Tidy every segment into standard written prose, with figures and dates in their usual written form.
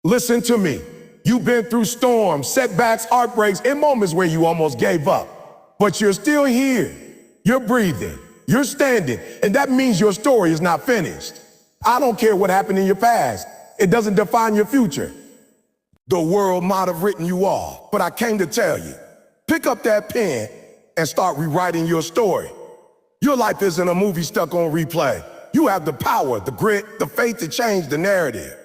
Listen to me. You've been through storms, setbacks, heartbreaks, and moments where you almost gave up. But you're still here. You're breathing. You're standing. And that means your story is not finished. I don't care what happened in your past. It doesn't define your future. The world might have written you off, but I came to tell you, pick up that pen and start rewriting your story. Your life isn't a movie stuck on replay. You have the power, the grit, the faith to change the narrative.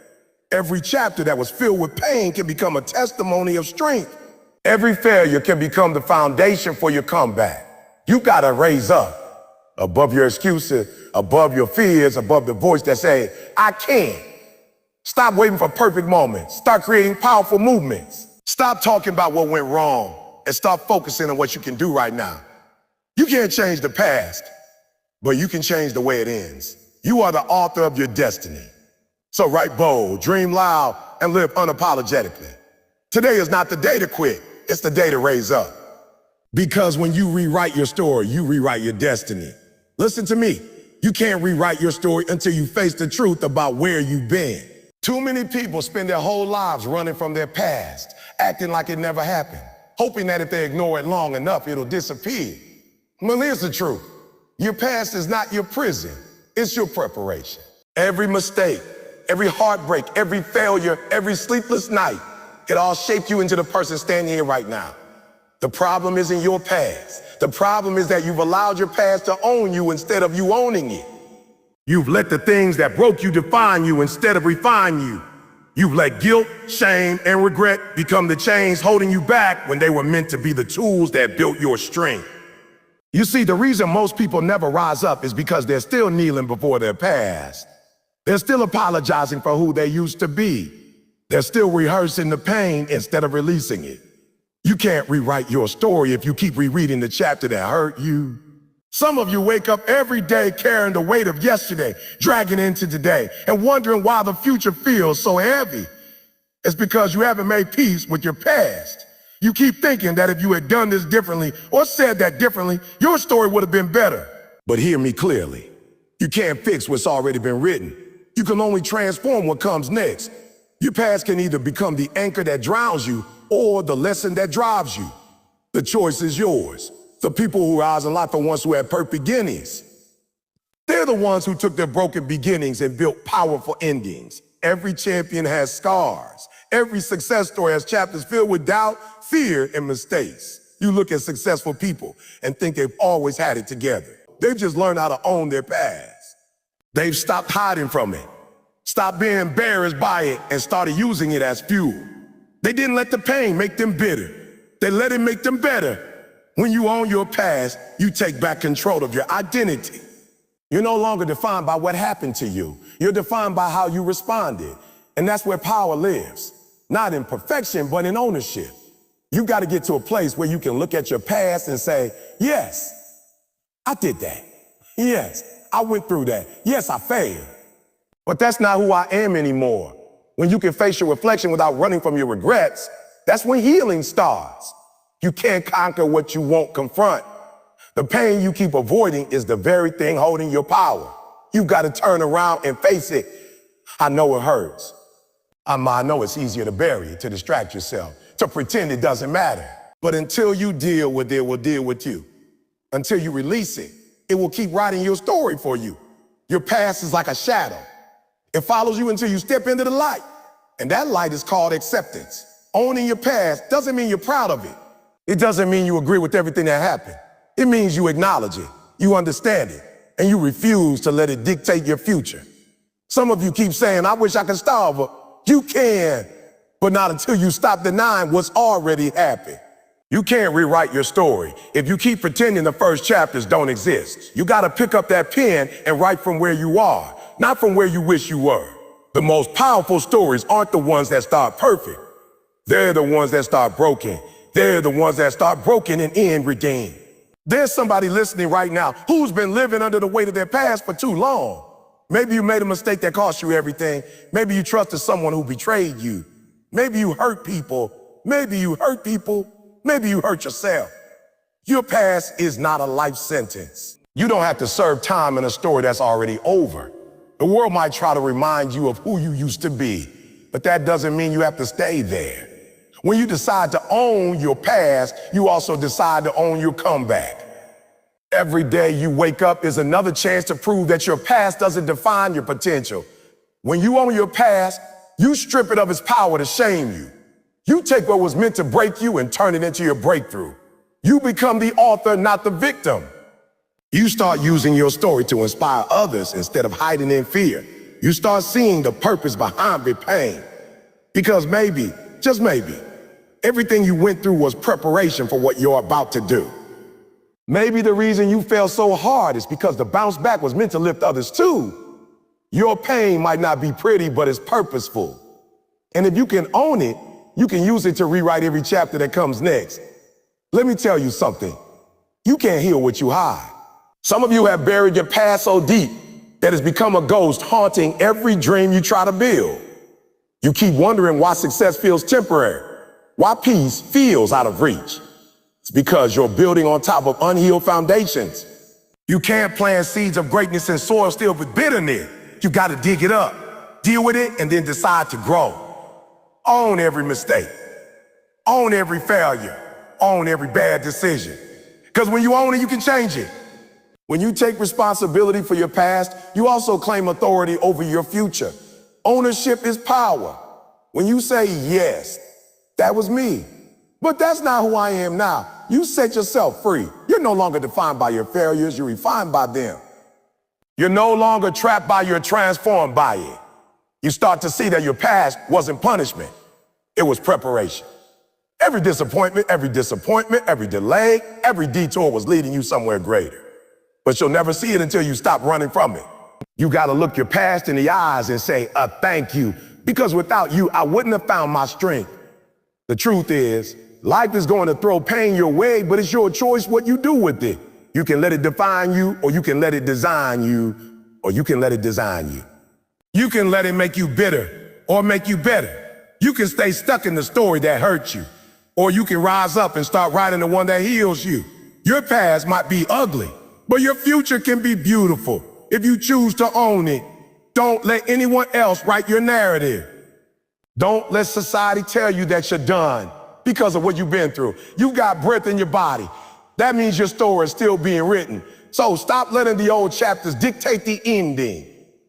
Every chapter that was filled with pain can become a testimony of strength. Every failure can become the foundation for your comeback. You gotta raise up above your excuses, above your fears, above the voice that say, I can. Stop waiting for perfect moments. Start creating powerful movements. Stop talking about what went wrong and start focusing on what you can do right now. You can't change the past, but you can change the way it ends. You are the author of your destiny. So write bold, dream loud, and live unapologetically. Today is not the day to quit. It's the day to raise up. Because when you rewrite your story, you rewrite your destiny. Listen to me. You can't rewrite your story until you face the truth about where you've been. Too many people spend their whole lives running from their past, acting like it never happened, hoping that if they ignore it long enough, it'll disappear. Well, here's the truth. Your past is not your prison. It's your preparation. Every mistake, every heartbreak, every failure, every sleepless night, it all shaped you into the person standing here right now. The problem isn't your past. The problem is that you've allowed your past to own you instead of you owning it. You've let the things that broke you define you instead of refine you. You've let guilt, shame, and regret become the chains holding you back when they were meant to be the tools that built your strength. You see, the reason most people never rise up is because they're still kneeling before their past. They're still apologizing for who they used to be. They're still rehearsing the pain instead of releasing it. You can't rewrite your story if you keep rereading the chapter that hurt you. Some of you wake up every day carrying the weight of yesterday, dragging into today, and wondering why the future feels so heavy. It's because you haven't made peace with your past. You keep thinking that if you had done this differently or said that differently, your story would have been better. But hear me clearly. You can't fix what's already been written. You can only transform what comes next. Your past can either become the anchor that drowns you or the lesson that drives you. The choice is yours. The people who rise in life are ones who had perfect beginnings. They're the ones who took their broken beginnings and built powerful endings. Every champion has scars. Every success story has chapters filled with doubt, fear, and mistakes. You look at successful people and think they've always had it together. They've just learned how to own their past. They've stopped hiding from it, stopped being embarrassed by it, and started using it as fuel. They didn't let the pain make them bitter. They let it make them better. When you own your past, you take back control of your identity. You're no longer defined by what happened to you. You're defined by how you responded. And that's where power lives. Not in perfection, but in ownership. You got to get to a place where you can look at your past and say, yes, I did that. Yes, I went through that. Yes, I failed. But that's not who I am anymore. When you can face your reflection without running from your regrets, that's when healing starts. You can't conquer what you won't confront. The pain you keep avoiding is the very thing holding your power. You've got to turn around and face it. I know it hurts. I know it's easier to bury it, to distract yourself, to pretend it doesn't matter. But until you deal with it, it will deal with you. Until you release it, it will keep writing your story for you. Your past is like a shadow. It follows you until you step into the light. And that light is called acceptance. Owning your past doesn't mean you're proud of it. It doesn't mean you agree with everything that happened. It means you acknowledge it, you understand it, and you refuse to let it dictate your future. Some of you keep saying, I wish I could start over. You can, but not until you stop denying what's already happened. You can't rewrite your story if you keep pretending the first chapters don't exist. You gotta pick up that pen and write from where you are, not from where you wish you were. The most powerful stories aren't the ones that start perfect. They're the ones that start broken. They're the ones that start broken and end redeemed. There's somebody listening right now who's been living under the weight of their past for too long. Maybe you made a mistake that cost you everything. Maybe you trusted someone who betrayed you. Maybe you hurt people. Maybe you hurt people. Maybe you hurt yourself. Your past is not a life sentence. You don't have to serve time in a story that's already over. The world might try to remind you of who you used to be, but that doesn't mean you have to stay there. When you decide to own your past, you also decide to own your comeback. Every day you wake up is another chance to prove that your past doesn't define your potential. When you own your past, you strip it of its power to shame you. You take what was meant to break you and turn it into your breakthrough. You become the author, not the victim. You start using your story to inspire others instead of hiding in fear. You start seeing the purpose behind the pain. Because maybe, just maybe, everything you went through was preparation for what you're about to do. Maybe the reason you fell so hard is because the bounce back was meant to lift others too. Your pain might not be pretty, but it's purposeful. And if you can own it, you can use it to rewrite every chapter that comes next. Let me tell you something. You can't heal what you hide. Some of you have buried your past so deep that it's become a ghost haunting every dream you try to build. You keep wondering why success feels temporary, why peace feels out of reach. It's because you're building on top of unhealed foundations. You can't plant seeds of greatness in soil filled with bitterness. You got to dig it up, deal with it, and then decide to grow. Own every mistake. Own every failure. Own every bad decision. Because when you own it, you can change it. When you take responsibility for your past, you also claim authority over your future. Ownership is power. When you say, yes, that was me, but that's not who I am now, you set yourself free. You're no longer defined by your failures, you're refined by them. You're no longer trapped by your transformed by it. You start to see that your past wasn't punishment, it was preparation. Every disappointment, every delay, every detour was leading you somewhere greater. But you'll never see it until you stop running from it. You gotta look your past in the eyes and say, thank you, because without you, I wouldn't have found my strength. The truth is, life is going to throw pain your way, but it's your choice what you do with it. You can let it define you, or you can let it design you, or you can let it design you. You can let it make you bitter or make you better. You can stay stuck in the story that hurt you, or you can rise up and start writing the one that heals you. Your past might be ugly, but your future can be beautiful if you choose to own it. Don't let anyone else write your narrative. Don't let society tell you that you're done because of what you've been through. You got breath in your body. That means your story is still being written. So stop letting the old chapters dictate the ending.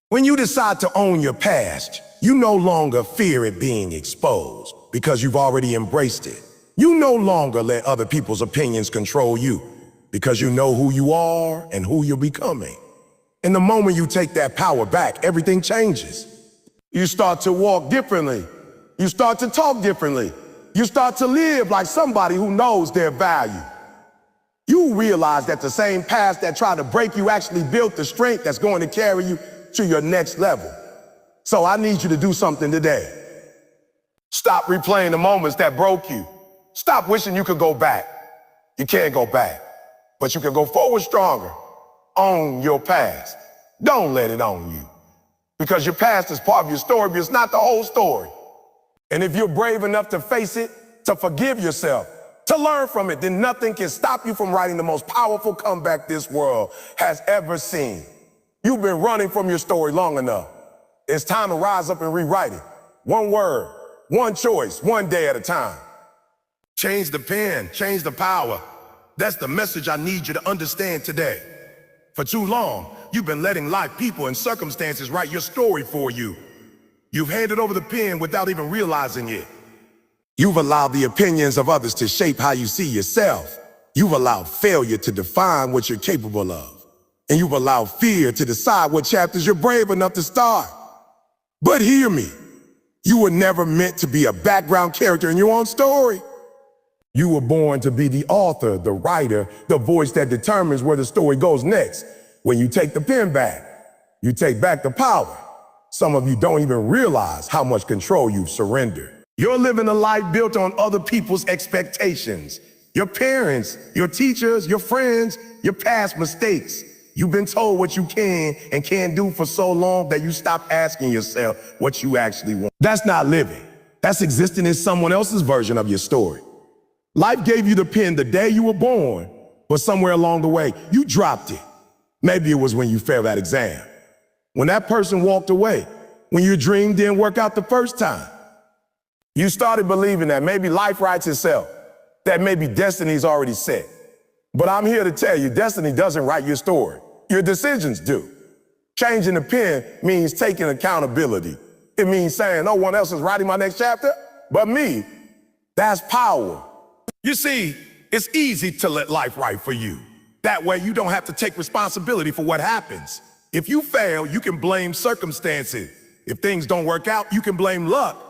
When you decide to own your past, you no longer fear it being exposed because you've already embraced it. You no longer let other people's opinions control you because you know who you are and who you're becoming. And the moment you take that power back, everything changes. You start to walk differently. You start to talk differently. You start to live like somebody who knows their value. You realize that the same past that tried to break you actually built the strength that's going to carry you to your next level. So I need you to do something today. Stop replaying the moments that broke you. Stop wishing you could go back. You can't go back, but you can go forward stronger. Own your past. Don't let it own you. Because your past is part of your story, but it's not the whole story. And if you're brave enough to face it, to forgive yourself, to learn from it, then nothing can stop you from writing the most powerful comeback this world has ever seen. You've been running from your story long enough. It's time to rise up and rewrite it. One word, one choice, one day at a time. Change the pen, change the power. That's the message I need you to understand today. For too long, you've been letting life, people, and circumstances write your story for you. You've handed over the pen without even realizing it. You've allowed the opinions of others to shape how you see yourself. You've allowed failure to define what you're capable of. And you've allowed fear to decide what chapters you're brave enough to start. But hear me, you were never meant to be a background character in your own story. You were born to be the author, the writer, the voice that determines where the story goes next. When you take the pen back, you take back the power. Some of you don't even realize how much control you've surrendered. You're living a life built on other people's expectations. Your parents, your teachers, your friends, your past mistakes. You've been told what you can and can't do for so long that you stop asking yourself what you actually want. That's not living. That's existing in someone else's version of your story. Life gave you the pen the day you were born, but somewhere along the way, you dropped it. Maybe it was when you failed that exam. When that person walked away, when your dream didn't work out the first time, You started believing that maybe life writes itself, that maybe destiny's already set. But I'm here to tell you, destiny doesn't write your story. Your decisions do. Changing the pen means taking accountability. It means saying no one else is writing my next chapter but me. That's power. You see, it's easy to let life write for you. That way you don't have to take responsibility for what happens. If you fail, you can blame circumstances. If things don't work out, you can blame luck.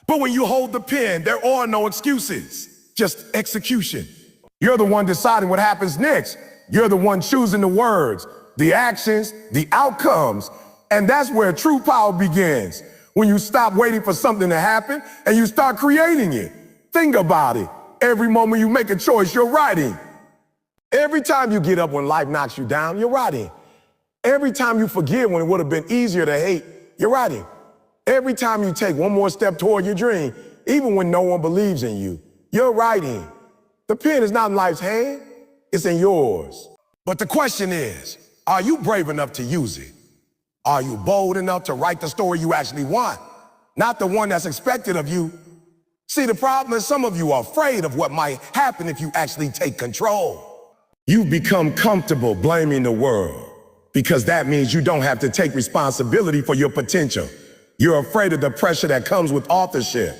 But when you hold the pen, there are no excuses, just execution. You're the one deciding what happens next. You're the one choosing the words, the actions, the outcomes. And that's where true power begins. When you stop waiting for something to happen and you start creating it. Think about it. Every moment you make a choice, you're writing. Every time you get up when life knocks you down, you're writing. Every time you forgive when it would have been easier to hate, you're writing. Every time you take one more step toward your dream, even when no one believes in you, you're writing. The pen is not in life's hand, it's in yours. But the question is, are you brave enough to use it? Are you bold enough to write the story you actually want, not the one that's expected of you? See, the problem is some of you are afraid of what might happen if you actually take control. You've become comfortable blaming the world because that means you don't have to take responsibility for your potential. You're afraid of the pressure that comes with authorship.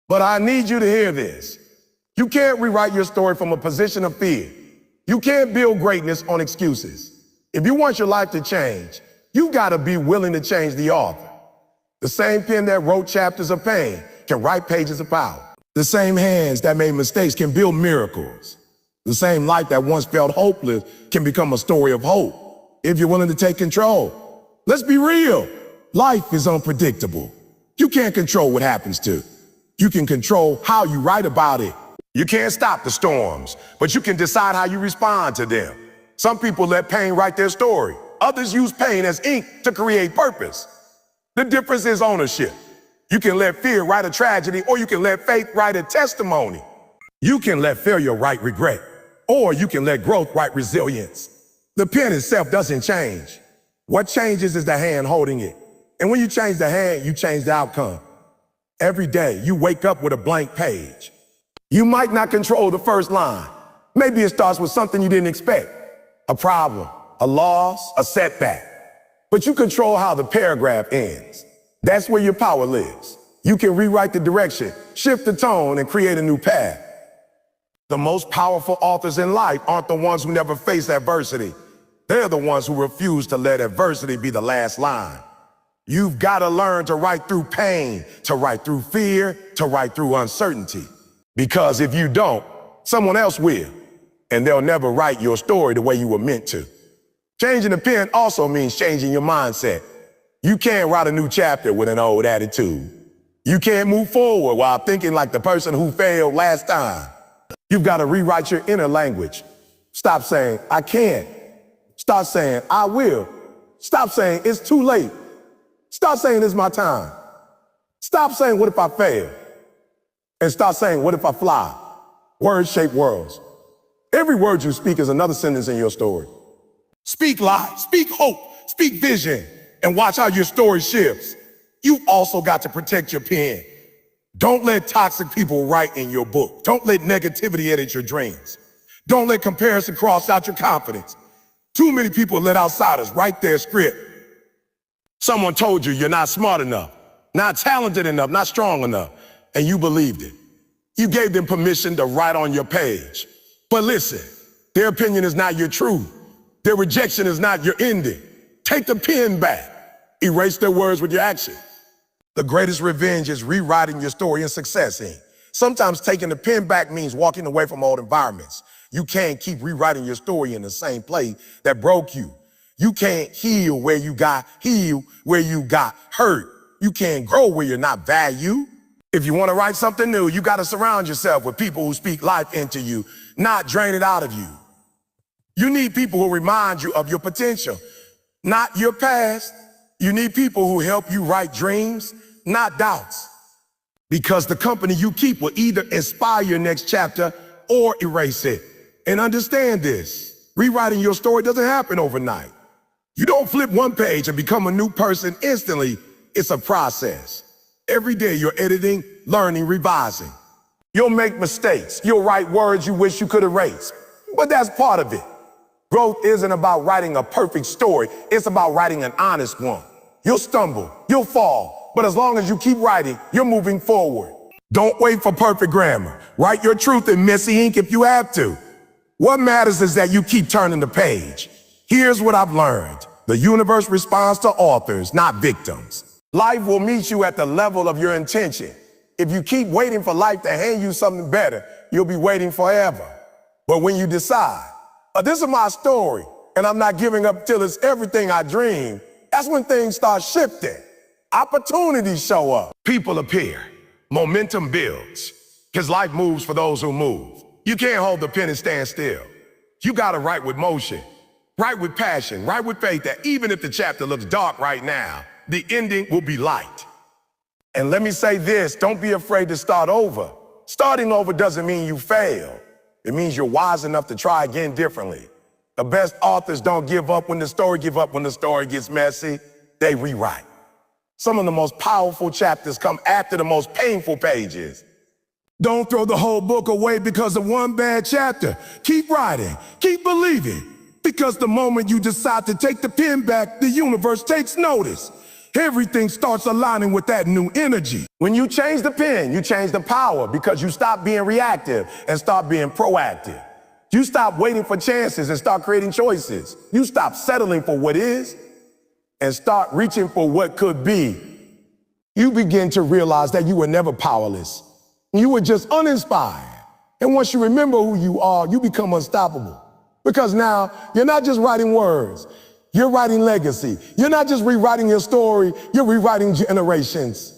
But I need you to hear this. You can't rewrite your story from a position of fear. You can't build greatness on excuses. If you want your life to change, you gotta be willing to change the author. The same pen that wrote chapters of pain can write pages of power. The same hands that made mistakes can build miracles. The same life that once felt hopeless can become a story of hope if you're willing to take control. Let's be real. Life is unpredictable. You can't control what happens to. You can control how you write about it. You can't stop the storms, but you can decide how you respond to them. Some people let pain write their story. Others use pain as ink to create purpose. The difference is ownership. You can let fear write a tragedy, or you can let faith write a testimony. You can let failure write regret, or you can let growth write resilience. The pen itself doesn't change. What changes is the hand holding it. And when you change the hand, you change the outcome. Every day, you wake up with a blank page. You might not control the first line. Maybe it starts with something you didn't expect. A problem, a loss, a setback. But you control how the paragraph ends. That's where your power lives. You can rewrite the direction, shift the tone, and create a new path. The most powerful authors in life aren't the ones who never face adversity. They're the ones who refuse to let adversity be the last line. You've got to learn to write through pain, to write through fear, to write through uncertainty. Because if you don't, someone else will, and they'll never write your story the way you were meant to. Changing the pen also means changing your mindset. You can't write a new chapter with an old attitude. You can't move forward while thinking like the person who failed last time. You've got to rewrite your inner language. Stop saying, I can't. Start saying, I will. Stop saying, it's too late. Stop saying, it's my time. Stop saying, what if I fail? And start saying, what if I fly? Words shape worlds. Every word you speak is another sentence in your story. Speak life, speak hope, speak vision, and watch how your story shifts. You've also got to protect your pen. Don't let toxic people write in your book. Don't let negativity edit your dreams. Don't let comparison cross out your confidence. Too many people let outsiders write their script. Someone told you you're not smart enough, not talented enough, not strong enough, and you believed it. You gave them permission to write on your page. But listen, their opinion is not your truth. Their rejection is not your ending. Take the pen back. Erase their words with your action. The greatest revenge is rewriting your story in success. Sometimes taking the pen back means walking away from old environments. You can't keep rewriting your story in the same place that broke you. You can't heal where you got hurt. You can't grow where you're not valued. If you want to write something new, you got to surround yourself with people who speak life into you, not drain it out of you. You need people who remind you of your potential, not your past. You need people who help you write dreams, not doubts. Because the company you keep will either inspire your next chapter or erase it. And understand this, rewriting your story doesn't happen overnight. You don't flip one page and become a new person instantly. It's a process. Every day you're editing, learning, revising. You'll make mistakes. You'll write words you wish you could erase. But that's part of it. Growth isn't about writing a perfect story. It's about writing an honest one. You'll stumble, you'll fall, but as long as you keep writing, you're moving forward. Don't wait for perfect grammar. Write your truth in messy ink if you have to. What matters is that you keep turning the page. Here's what I've learned. The universe responds to authors, not victims. Life will meet you at the level of your intention. If you keep waiting for life to hand you something better, you'll be waiting forever. But when you decide, this is my story, and I'm not giving up till it's everything I dream, that's when things start shifting. Opportunities show up. People appear. Momentum builds. Because life moves for those who move. You can't hold the pen and stand still. You gotta write with motion. Write with passion. Write with faith that even if the chapter looks dark right now, the ending will be light. And let me say this, don't be afraid to start over. Starting over doesn't mean you fail. It means you're wise enough to try again differently. The best authors don't give up when the story gets messy. They rewrite. Some of the most powerful chapters come after the most painful pages. Don't throw the whole book away because of one bad chapter. Keep writing, keep believing. Because the moment you decide to take the pen back, the universe takes notice. Everything starts aligning with that new energy. When you change the pen, you change the power because you stop being reactive and start being proactive. You stop waiting for chances and start creating choices. You stop settling for what is and start reaching for what could be. You begin to realize that you were never powerless. You were just uninspired. And once you remember who you are, you become unstoppable. Because now you're not just writing words, you're writing legacy. You're not just rewriting your story, you're rewriting generations.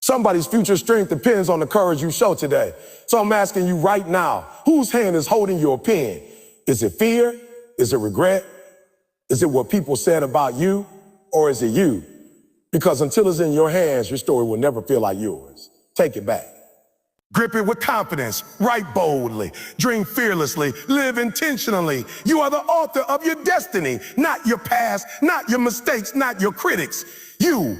Somebody's future strength depends on the courage you show today. So I'm asking you right now, whose hand is holding your pen? Is it fear? Is it regret? Is it what people said about you? Or is it you? Because until it's in your hands, your story will never feel like yours. Take it back. Grip it with confidence, write boldly, dream fearlessly, live intentionally. You are the author of your destiny, not your past, not your mistakes, not your critics. You.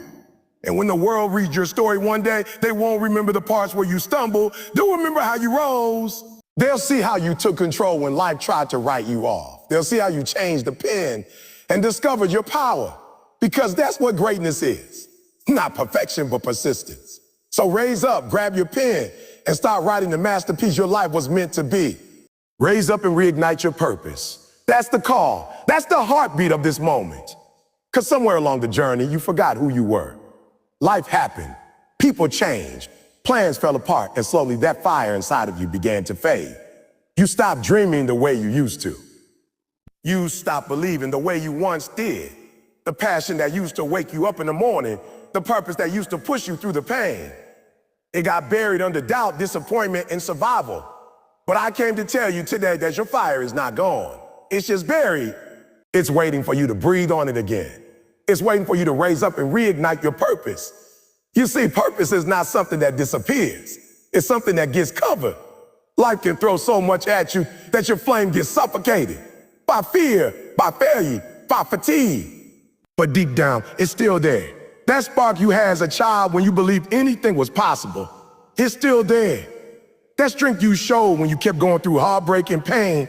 And when the world reads your story one day, they won't remember the parts where you stumbled. They'll remember how you rose. They'll see how you took control when life tried to write you off. They'll see how you changed the pen and discovered your power. Because that's what greatness is. Not perfection, but persistence. So raise up, grab your pen, and start writing the masterpiece your life was meant to be. Raise up and reignite your purpose. That's the call. That's the heartbeat of this moment. Because somewhere along the journey, you forgot who you were. Life happened. People changed. Plans fell apart, and slowly that fire inside of you began to fade. You stopped dreaming the way you used to. You stopped believing the way you once did. The passion that used to wake you up in the morning, the purpose that used to push you through the pain. It got buried under doubt, disappointment, and survival. But I came to tell you today that your fire is not gone. It's just buried. It's waiting for you to breathe on it again. It's waiting for you to raise up and reignite your purpose. You see, purpose is not something that disappears. It's something that gets covered. Life can throw so much at you that your flame gets suffocated by fear, by failure, by fatigue. But deep down, it's still there. That spark you had as a child when you believed anything was possible, it's still there. That strength you showed when you kept going through heartbreak and pain,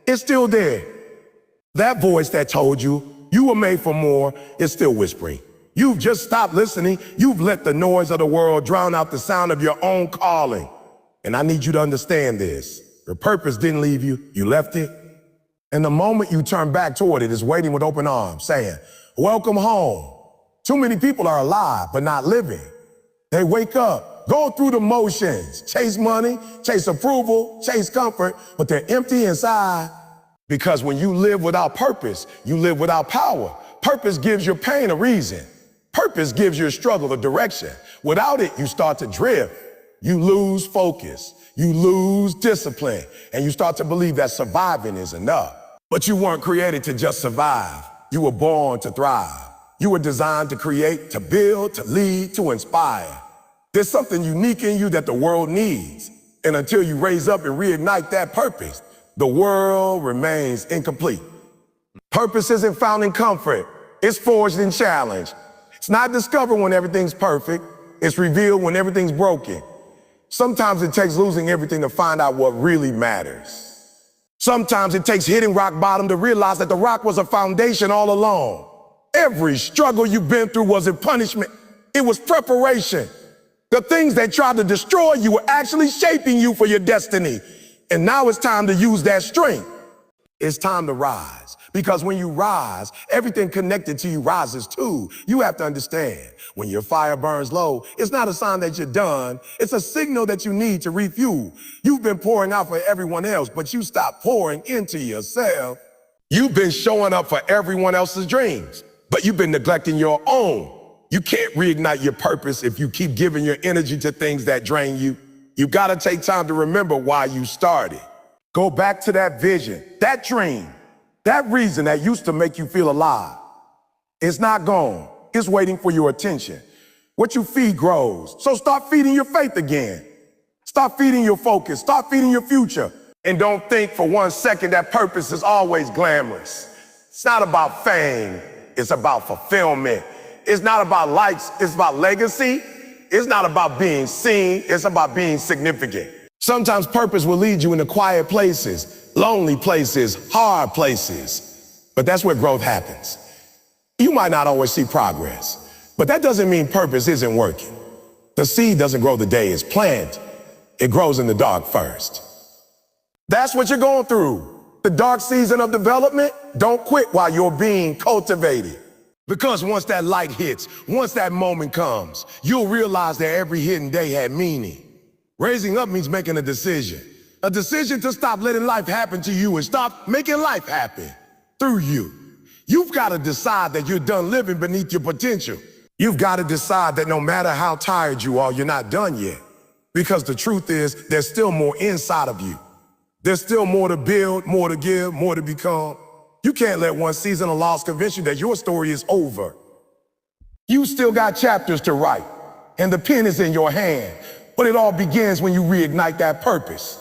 it's still there. That voice that told you you were made for more is still whispering. You've just stopped listening. You've let the noise of the world drown out the sound of your own calling. And I need you to understand this. Your purpose didn't leave you. You left it. And the moment you turn back toward it, it's waiting with open arms, saying, welcome home. Too many people are alive, but not living. They wake up, go through the motions, chase money, chase approval, chase comfort, but they're empty inside. Because when you live without purpose, you live without power. Purpose gives your pain a reason. Purpose gives your struggle a direction. Without it, you start to drift. You lose focus. You lose discipline. And you start to believe that surviving is enough. But you weren't created to just survive. You were born to thrive. You were designed to create, to build, to lead, to inspire. There's something unique in you that the world needs. And until you raise up and reignite that purpose, the world remains incomplete. Purpose isn't found in comfort. It's forged in challenge. It's not discovered when everything's perfect. It's revealed when everything's broken. Sometimes it takes losing everything to find out what really matters. Sometimes it takes hitting rock bottom to realize that the rock was a foundation all along. Every struggle you've been through wasn't punishment, it was preparation. The things that tried to destroy you were actually shaping you for your destiny. And now it's time to use that strength. It's time to rise. Because when you rise, everything connected to you rises too. You have to understand, when your fire burns low, it's not a sign that you're done. It's a signal that you need to refuel. You've been pouring out for everyone else, but you stopped pouring into yourself. You've been showing up for everyone else's dreams, but you've been neglecting your own. You can't reignite your purpose if you keep giving your energy to things that drain you. You gotta take time to remember why you started. Go back to that vision, that dream, that reason that used to make you feel alive. It's not gone. It's waiting for your attention. What you feed grows. So start feeding your faith again. Start feeding your focus. Start feeding your future. And don't think for 1 second that purpose is always glamorous. It's not about fame. It's about fulfillment. It's not about likes. It's about legacy. It's not about being seen. It's about being significant. Sometimes purpose will lead you into quiet places, lonely places, hard places. But that's where growth happens. You might not always see progress, but that doesn't mean purpose isn't working. The seed doesn't grow the day it's planted. It grows in the dark first. That's what you're going through. The dark season of development. Don't quit while you're being cultivated. Because once that light hits, once that moment comes, you'll realize that every hidden day had meaning. Raising up means making a decision to stop letting life happen to you and stop making life happen through you. You've got to decide that you're done living beneath your potential. You've got to decide that no matter how tired you are, you're not done yet. Because the truth is, there's still more inside of you. There's still more to build, more to give, more to become. You can't let one season of loss convince you that your story is over. You still got chapters to write, and the pen is in your hand. But it all begins when you reignite that purpose.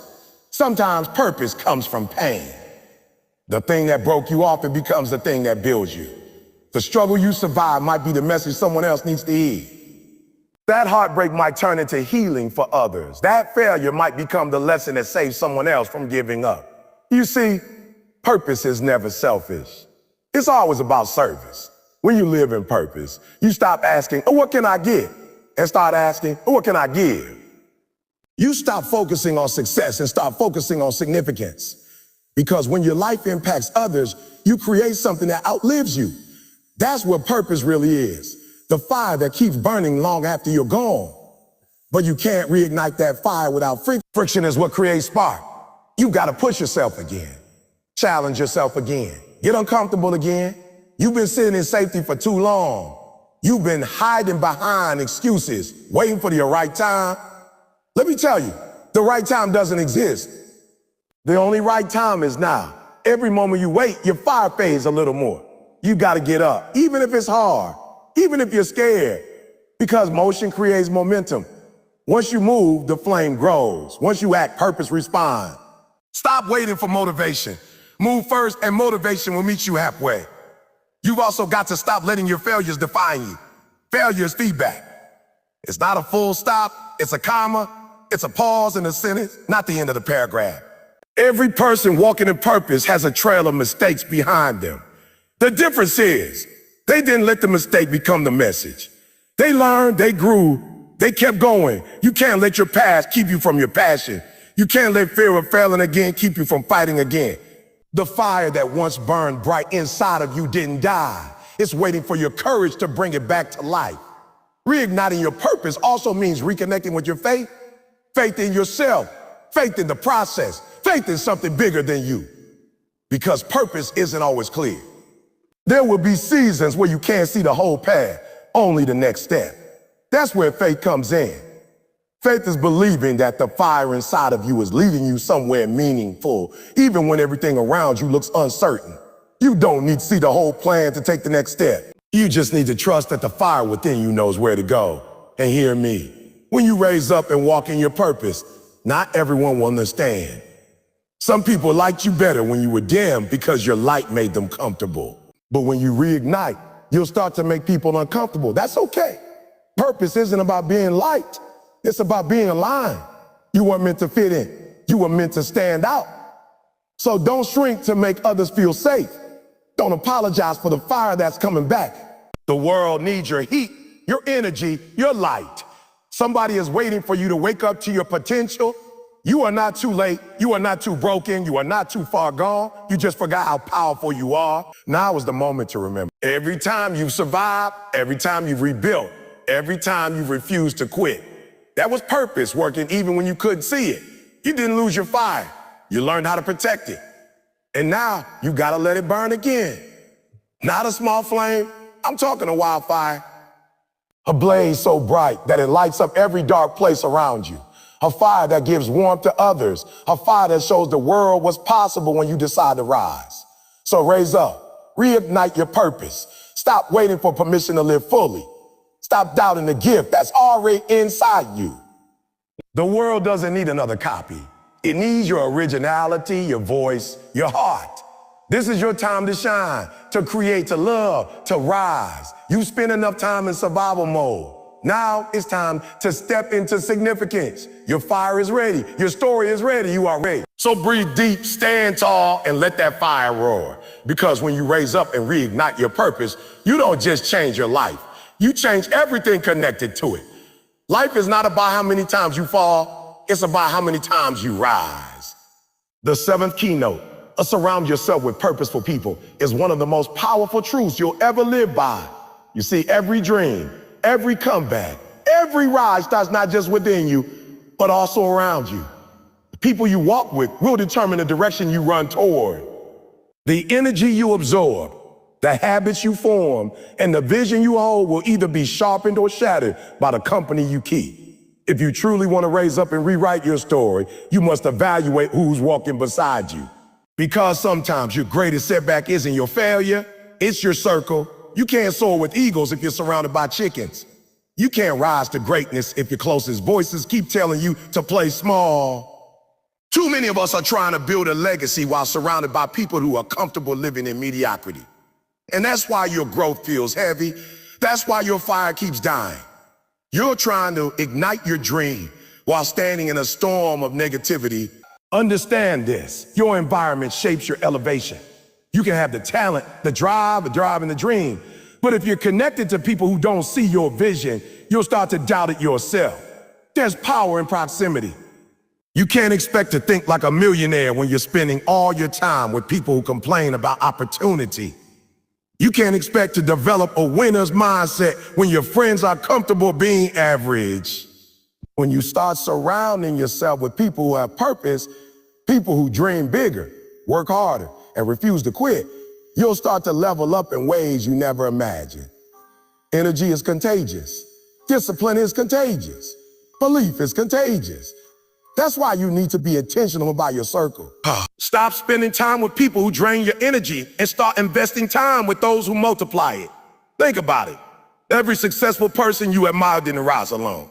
Sometimes purpose comes from pain. The thing that broke you off, it becomes the thing that builds you. The struggle you survive might be the message someone else needs to hear. That heartbreak might turn into healing for others. That failure might become the lesson that saves someone else from giving up. You see, purpose is never selfish. It's always about service. When you live in purpose, you stop asking, oh, what can I get? And start asking, oh, what can I give? You stop focusing on success and start focusing on significance. Because when your life impacts others, you create something that outlives you. That's what purpose really is. The fire that keeps burning long after you're gone. But you can't reignite that fire without friction. Friction is what creates spark. You got to push yourself again. Challenge yourself again. Get uncomfortable again. You've been sitting in safety for too long. You've been hiding behind excuses, waiting for the right time. Let me tell you, the right time doesn't exist. The only right time is now. Every moment you wait, your fire fades a little more. You got to get up, even if it's hard, even if you're scared, because motion creates momentum. Once you move, the flame grows. Once you act, purpose responds. Stop waiting for motivation. Move first, and motivation will meet you halfway. You've also got to stop letting your failures define you. Failure is feedback. It's not a full stop, it's a comma, it's a pause in a sentence, not the end of the paragraph. Every person walking in purpose has a trail of mistakes behind them. The difference is, they didn't let the mistake become the message. They learned, they grew, they kept going. You can't let your past keep you from your passion. You can't let fear of failing again keep you from fighting again. The fire that once burned bright inside of you didn't die. It's waiting for your courage to bring it back to life. Reigniting your purpose also means reconnecting with your faith. Faith in yourself, faith in the process, faith in something bigger than you. Because purpose isn't always clear. There will be seasons where you can't see the whole path, only the next step. That's where faith comes in. Faith is believing that the fire inside of you is leading you somewhere meaningful, even when everything around you looks uncertain. You don't need to see the whole plan to take the next step. You just need to trust that the fire within you knows where to go. And hear me. When you raise up and walk in your purpose, not everyone will understand. Some people liked you better when you were dim because your light made them comfortable. But when you reignite, you'll start to make people uncomfortable. That's okay. Purpose isn't about being liked. It's about being aligned. You weren't meant to fit in. You were meant to stand out. So don't shrink to make others feel safe. Don't apologize for the fire that's coming back. The world needs your heat, your energy, your light. Somebody is waiting for you to wake up to your potential. You are not too late. You are not too broken. You are not too far gone. You just forgot how powerful you are. Now is the moment to remember. Every time you've survived, every time you've rebuilt, every time you've refused to quit, that was purpose working even when you couldn't see it. You didn't lose your fire. You learned how to protect it. And now you gotta let it burn again. Not a small flame. I'm talking a wildfire. A blaze so bright that it lights up every dark place around you. A fire that gives warmth to others. A fire that shows the world what's possible when you decide to rise. So raise up, reignite your purpose. Stop waiting for permission to live fully. Stop doubting the gift that's already inside you. The world doesn't need another copy. It needs your originality, your voice, your heart. This is your time to shine, to create, to love, to rise. You spend enough time in survival mode. Now it's time to step into significance. Your fire is ready. Your story is ready. You are ready. So breathe deep, stand tall, and let that fire roar. Because when you raise up and reignite your purpose, you don't just change your life. You change everything connected to it. Life is not about how many times you fall. It's about how many times you rise. The seventh keynote, surround yourself with purposeful people, is one of the most powerful truths you'll ever live by. You see, every dream, every comeback, every rise starts not just within you, but also around you. The people you walk with will determine the direction you run toward. The energy you absorb, the habits you form, and the vision you hold will either be sharpened or shattered by the company you keep. If you truly want to raise up and rewrite your story, you must evaluate who's walking beside you. Because sometimes your greatest setback isn't your failure, it's your circle. You can't soar with eagles if you're surrounded by chickens. You can't rise to greatness if your closest voices keep telling you to play small. Too many of us are trying to build a legacy while surrounded by people who are comfortable living in mediocrity. And that's why your growth feels heavy. That's why your fire keeps dying. You're trying to ignite your dream while standing in a storm of negativity. Understand this. Your environment shapes your elevation. You can have the talent, the drive and the dream. But if you're connected to people who don't see your vision, you'll start to doubt it yourself. There's power in proximity. You can't expect to think like a millionaire when you're spending all your time with people who complain about opportunity. You can't expect to develop a winner's mindset when your friends are comfortable being average. When you start surrounding yourself with people who have purpose, people who dream bigger, work harder, and refuse to quit, you'll start to level up in ways you never imagined. Energy is contagious. Discipline is contagious. Belief is contagious. That's why you need to be intentional about your circle. Stop spending time with people who drain your energy and start investing time with those who multiply it. Think about it. Every successful person you admire didn't rise alone.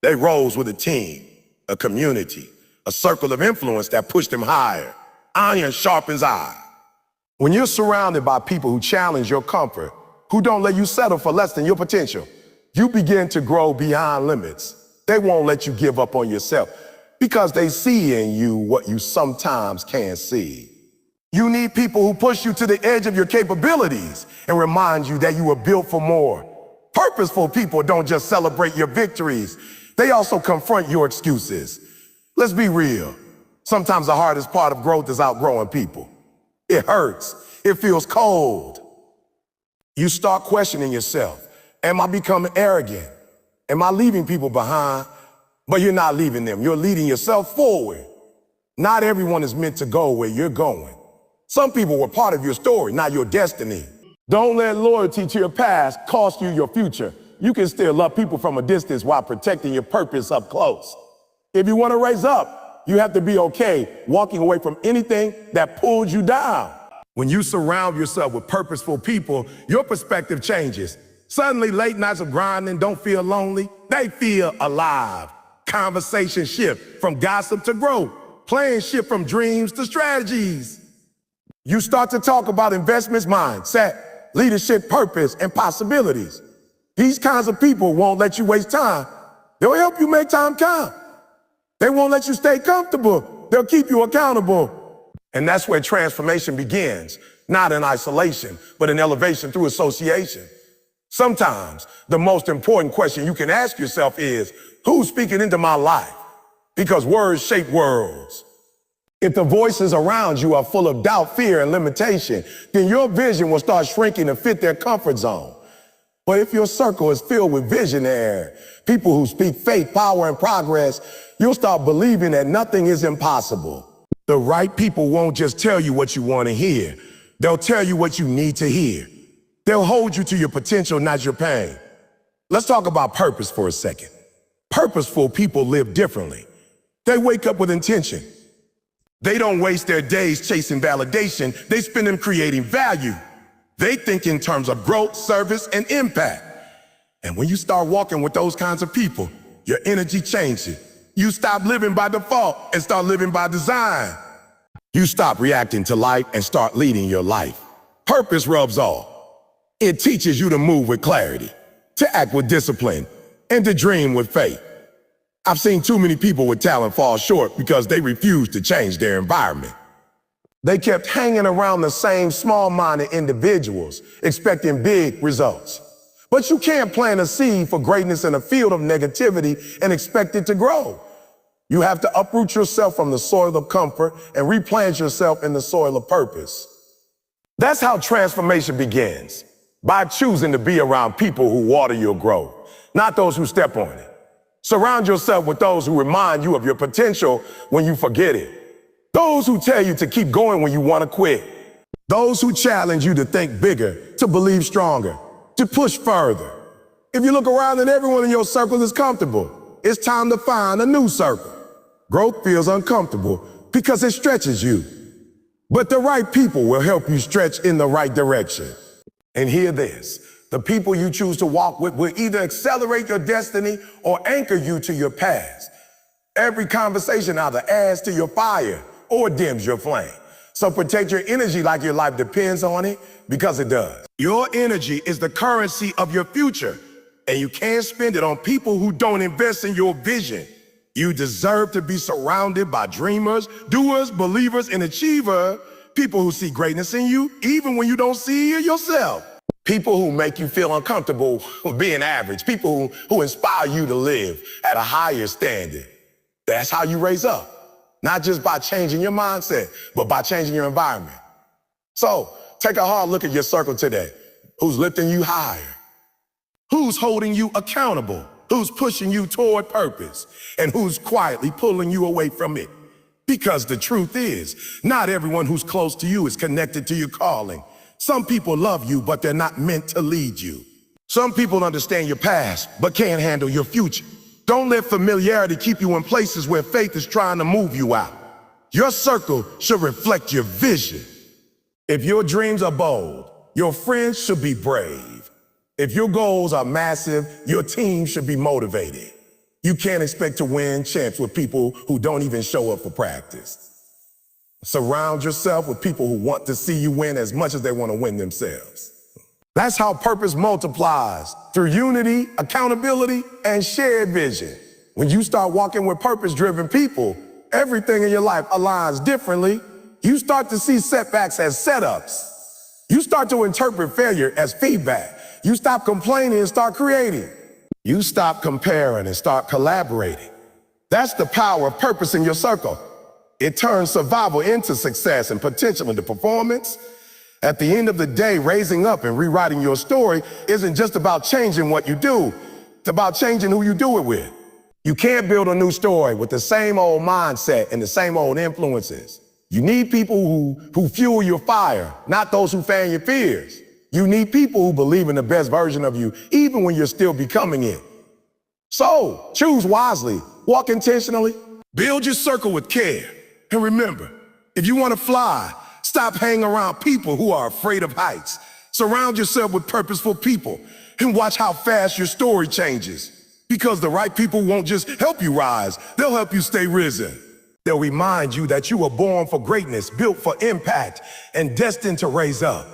They rose with a team, a community, a circle of influence that pushed them higher. Iron sharpens iron. When you're surrounded by people who challenge your comfort, who don't let you settle for less than your potential, you begin to grow beyond limits. They won't let you give up on yourself, because they see in you what you sometimes can't see. You need people who push you to the edge of your capabilities and remind you that you were built for more. Purposeful people don't just celebrate your victories, they also confront your excuses. Let's be real. Sometimes the hardest part of growth is outgrowing people. It hurts. It feels cold. You start questioning yourself. Am I becoming arrogant? Am I leaving people behind? But you're not leaving them. You're leading yourself forward. Not everyone is meant to go where you're going. Some people were part of your story, not your destiny. Don't let loyalty to your past cost you your future. You can still love people from a distance while protecting your purpose up close. If you want to raise up, you have to be okay walking away from anything that pulls you down. When you surround yourself with purposeful people, your perspective changes. Suddenly, late nights of grinding don't feel lonely. They feel alive. Conversations shift from gossip to growth. Plans shift from dreams to strategies. You start to talk about investments, mindset, leadership, purpose, and possibilities. These kinds of people won't let you waste time. They'll help you make time count. They won't let you stay comfortable. They'll keep you accountable. And that's where transformation begins, not in isolation, but in elevation through association. Sometimes the most important question you can ask yourself is, who's speaking into my life? Because words shape worlds. If the voices around you are full of doubt, fear, and limitation, then your vision will start shrinking to fit their comfort zone. But if your circle is filled with visionary, people who speak faith, power, and progress, you'll start believing that nothing is impossible. The right people won't just tell you what you want to hear. They'll tell you what you need to hear. They'll hold you to your potential, not your pain. Let's talk about purpose for a second. Purposeful people live differently. They wake up with intention. They don't waste their days chasing validation. They spend them creating value. They think in terms of growth, service, and impact. And when you start walking with those kinds of people, your energy changes. You stop living by default and start living by design. You stop reacting to life and start leading your life. Purpose rubs off. It teaches you to move with clarity, to act with discipline, and to dream with faith. I've seen too many people with talent fall short because they refused to change their environment. They kept hanging around the same small-minded individuals, expecting big results. But you can't plant a seed for greatness in a field of negativity and expect it to grow. You have to uproot yourself from the soil of comfort and replant yourself in the soil of purpose. That's how transformation begins, by choosing to be around people who water your growth, not those who step on it. Surround yourself with those who remind you of your potential when you forget it. Those who tell you to keep going when you want to quit. Those who challenge you to think bigger, to believe stronger, to push further. If you look around and everyone in your circle is comfortable, it's time to find a new circle. Growth feels uncomfortable because it stretches you. But the right people will help you stretch in the right direction. And hear this. The people you choose to walk with will either accelerate your destiny or anchor you to your past. Every conversation either adds to your fire or dims your flame. So protect your energy like your life depends on it, because it does. Your energy is the currency of your future, and you can't spend it on people who don't invest in your vision. You deserve to be surrounded by dreamers, doers, believers, and achievers, people who see greatness in you, even when you don't see it yourself. People who make you feel uncomfortable with being average. People who inspire you to live at a higher standard. That's how you raise up. Not just by changing your mindset, but by changing your environment. So, take a hard look at your circle today. Who's lifting you higher? Who's holding you accountable? Who's pushing you toward purpose? And who's quietly pulling you away from it? Because the truth is, not everyone who's close to you is connected to your calling. Some people love you, but they're not meant to lead you. Some people understand your past, but can't handle your future. Don't let familiarity keep you in places where faith is trying to move you out. Your circle should reflect your vision. If your dreams are bold, your friends should be brave. If your goals are massive, your team should be motivated. You can't expect to win champs with people who don't even show up for practice. Surround yourself with people who want to see you win as much as they want to win themselves. That's how purpose multiplies, through unity, accountability, and shared vision. When you start walking with purpose-driven people, everything in your life aligns differently. You start to see setbacks as setups. You start to interpret failure as feedback. You stop complaining and start creating. You stop comparing and start collaborating. That's the power of purpose in your circle. It turns survival into success and potential into performance. At the end of the day, raising up and rewriting your story isn't just about changing what you do. It's about changing who you do it with. You can't build a new story with the same old mindset and the same old influences. You need people who fuel your fire, not those who fan your fears. You need people who believe in the best version of you, even when you're still becoming it. So, choose wisely, walk intentionally, build your circle with care. And remember, if you want to fly, stop hanging around people who are afraid of heights. Surround yourself with purposeful people and watch how fast your story changes. Because the right people won't just help you rise, they'll help you stay risen. They'll remind you that you were born for greatness, built for impact, and destined to raise up.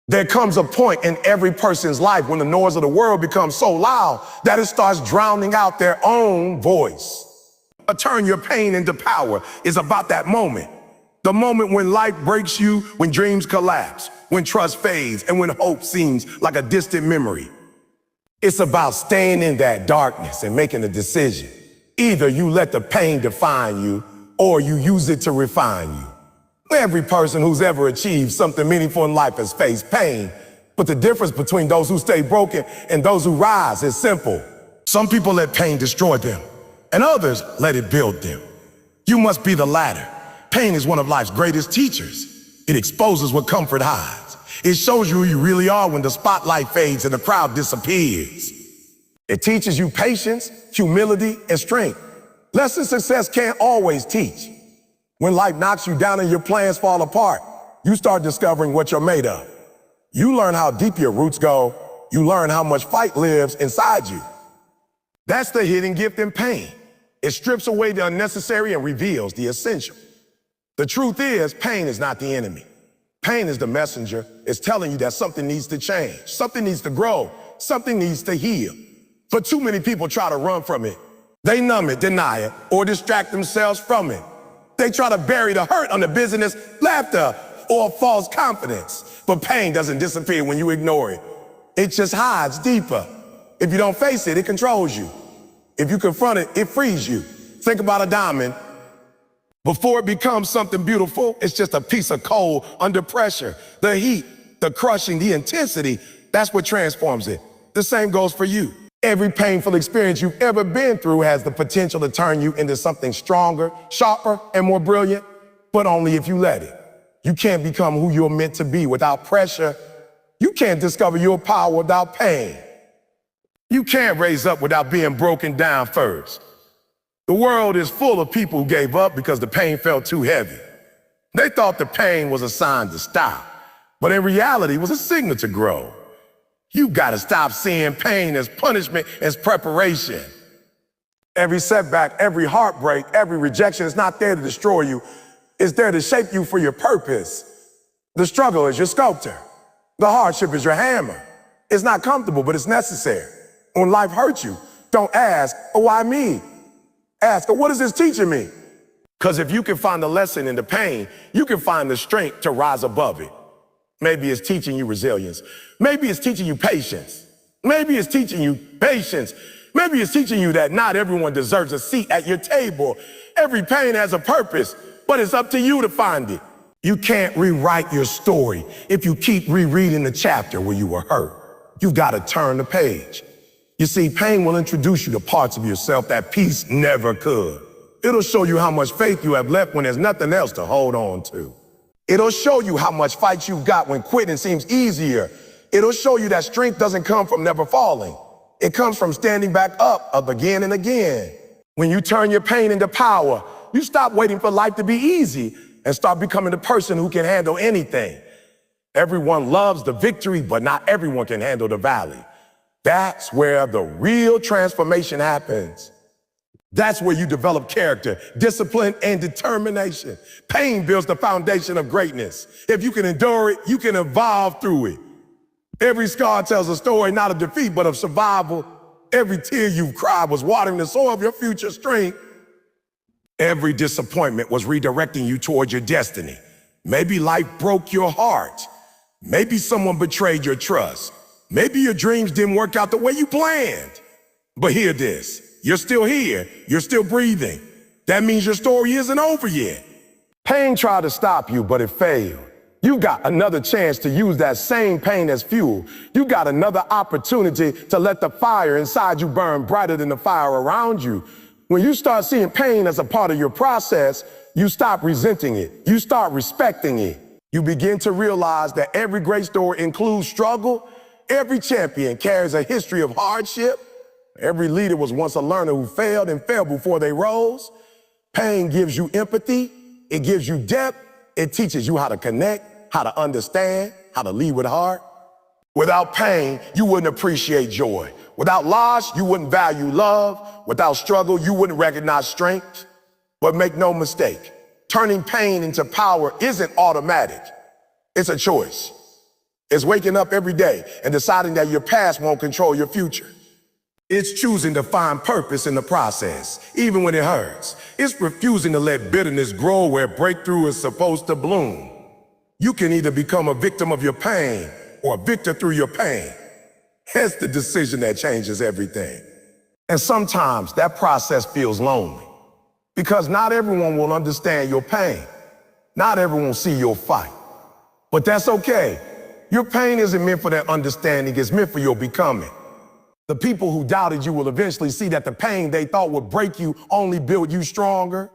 There comes a point in every person's life when the noise of the world becomes so loud that it starts drowning out their own voice. Turn your pain into power is about that moment. The moment when life breaks you, when dreams collapse, when trust fades, and when hope seems like a distant memory. It's about staying in that darkness and making a decision. Either you let the pain define you, or you use it to refine you. Every person who's ever achieved something meaningful in life has faced pain, but the difference between those who stay broken and those who rise is simple. Some people let pain destroy them, and others let it build them. You must be the latter. Pain is one of life's greatest teachers. It exposes what comfort hides. It shows you who you really are when the spotlight fades and the crowd disappears. It teaches you patience, humility, and strength. Lessons success can't always teach. When life knocks you down and your plans fall apart, you start discovering what you're made of. You learn how deep your roots go. You learn how much fight lives inside you. That's the hidden gift in pain. It strips away the unnecessary and reveals the essential. The truth is, pain is not the enemy. Pain is the messenger. It's telling you that something needs to change, something needs to grow, something needs to heal. But too many people try to run from it. They numb it, deny it, or distract themselves from it. They try to bury the hurt under busyness, laughter, or false confidence. But pain doesn't disappear when you ignore it. It just hides deeper. If you don't face it, it controls you. If you confront it, it frees you. Think about a diamond. Before it becomes something beautiful, it's just a piece of coal under pressure. The heat, the crushing, the intensity, that's what transforms it. The same goes for you. Every painful experience you've ever been through has the potential to turn you into something stronger, sharper, and more brilliant, but only if you let it. You can't become who you're meant to be without pressure. You can't discover your power without pain. You can't raise up without being broken down first. The world is full of people who gave up because the pain felt too heavy. They thought the pain was a sign to stop, but in reality, it was a signal to grow. You gotta stop seeing pain as punishment, as preparation. Every setback, every heartbreak, every rejection is not there to destroy you. It's there to shape you for your purpose. The struggle is your sculptor. The hardship is your hammer. It's not comfortable, but it's necessary. When life hurts you, don't ask, oh, why me? Ask, oh, what is this teaching me? Because if you can find the lesson in the pain, you can find the strength to rise above it. Maybe it's teaching you resilience. Maybe it's teaching you patience. Maybe it's teaching you patience. Maybe it's teaching you that not everyone deserves a seat at your table. Every pain has a purpose, but it's up to you to find it. You can't rewrite your story if you keep rereading the chapter where you were hurt. You've got to turn the page. You see, pain will introduce you to parts of yourself that peace never could. It'll show you how much faith you have left when there's nothing else to hold on to. It'll show you how much fight you've got when quitting seems easier. It'll show you that strength doesn't come from never falling. It comes from standing back up again and again. When you turn your pain into power, you stop waiting for life to be easy and start becoming the person who can handle anything. Everyone loves the victory, but not everyone can handle the valley. That's where the real transformation happens. That's where you develop character, discipline, and determination. Pain builds the foundation of greatness. If you can endure it, you can evolve through it. Every scar tells a story not of defeat, but of survival. Every tear you've cried was watering the soil of your future strength. Every disappointment was redirecting you towards your destiny. Maybe life broke your heart. Maybe someone betrayed your trust. Maybe your dreams didn't work out the way you planned. But hear this. You're still here. You're still breathing. That means your story isn't over yet. Pain tried to stop you, but it failed. You got another chance to use that same pain as fuel. You got another opportunity to let the fire inside you burn brighter than the fire around you. When you start seeing pain as a part of your process, you stop resenting it. You start respecting it. You begin to realize that every great story includes struggle. Every champion carries a history of hardship. Every leader was once a learner who failed and fell before they rose. Pain gives you empathy. It gives you depth. It teaches you how to connect, how to understand, how to lead with heart. Without pain, you wouldn't appreciate joy. Without loss, you wouldn't value love. Without struggle, you wouldn't recognize strength. But make no mistake, turning pain into power isn't automatic. It's a choice. It's waking up every day and deciding that your past won't control your future. It's choosing to find purpose in the process, even when it hurts. It's refusing to let bitterness grow where breakthrough is supposed to bloom. You can either become a victim of your pain or a victor through your pain. It's the decision that changes everything. And sometimes that process feels lonely because not everyone will understand your pain. Not everyone will see your fight. But that's okay. Your pain isn't meant for their understanding, it's meant for your becoming. The people who doubted you will eventually see that the pain they thought would break you only built you stronger.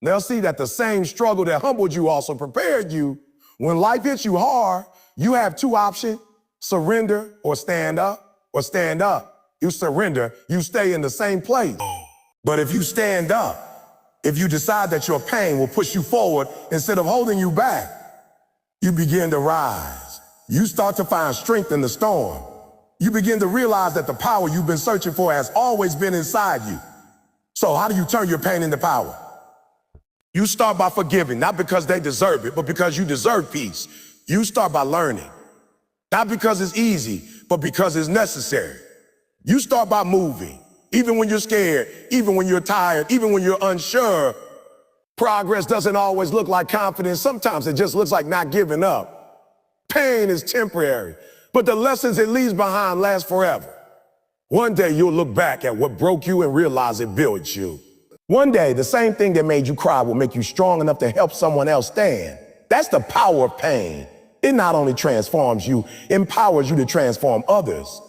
They'll see that the same struggle that humbled you also prepared you. When life hits you hard, you have two options: surrender or stand up, or stand up. You surrender, you stay in the same place. But if you stand up, if you decide that your pain will push you forward instead of holding you back, you begin to rise. You start to find strength in the storm. You begin to realize that the power you've been searching for has always been inside you. So how do you turn your pain into power? You start by forgiving, not because they deserve it, but because you deserve peace. You start by learning, not because it's easy, but because it's necessary. You start by moving, even when you're scared, even when you're tired, even when you're unsure. Progress doesn't always look like confidence. Sometimes it just looks like not giving up. Pain is temporary, but the lessons it leaves behind last forever. One day you'll look back at what broke you and realize it built you. One day, the same thing that made you cry will make you strong enough to help someone else stand. That's the power of pain. It not only transforms you, empowers you to transform others.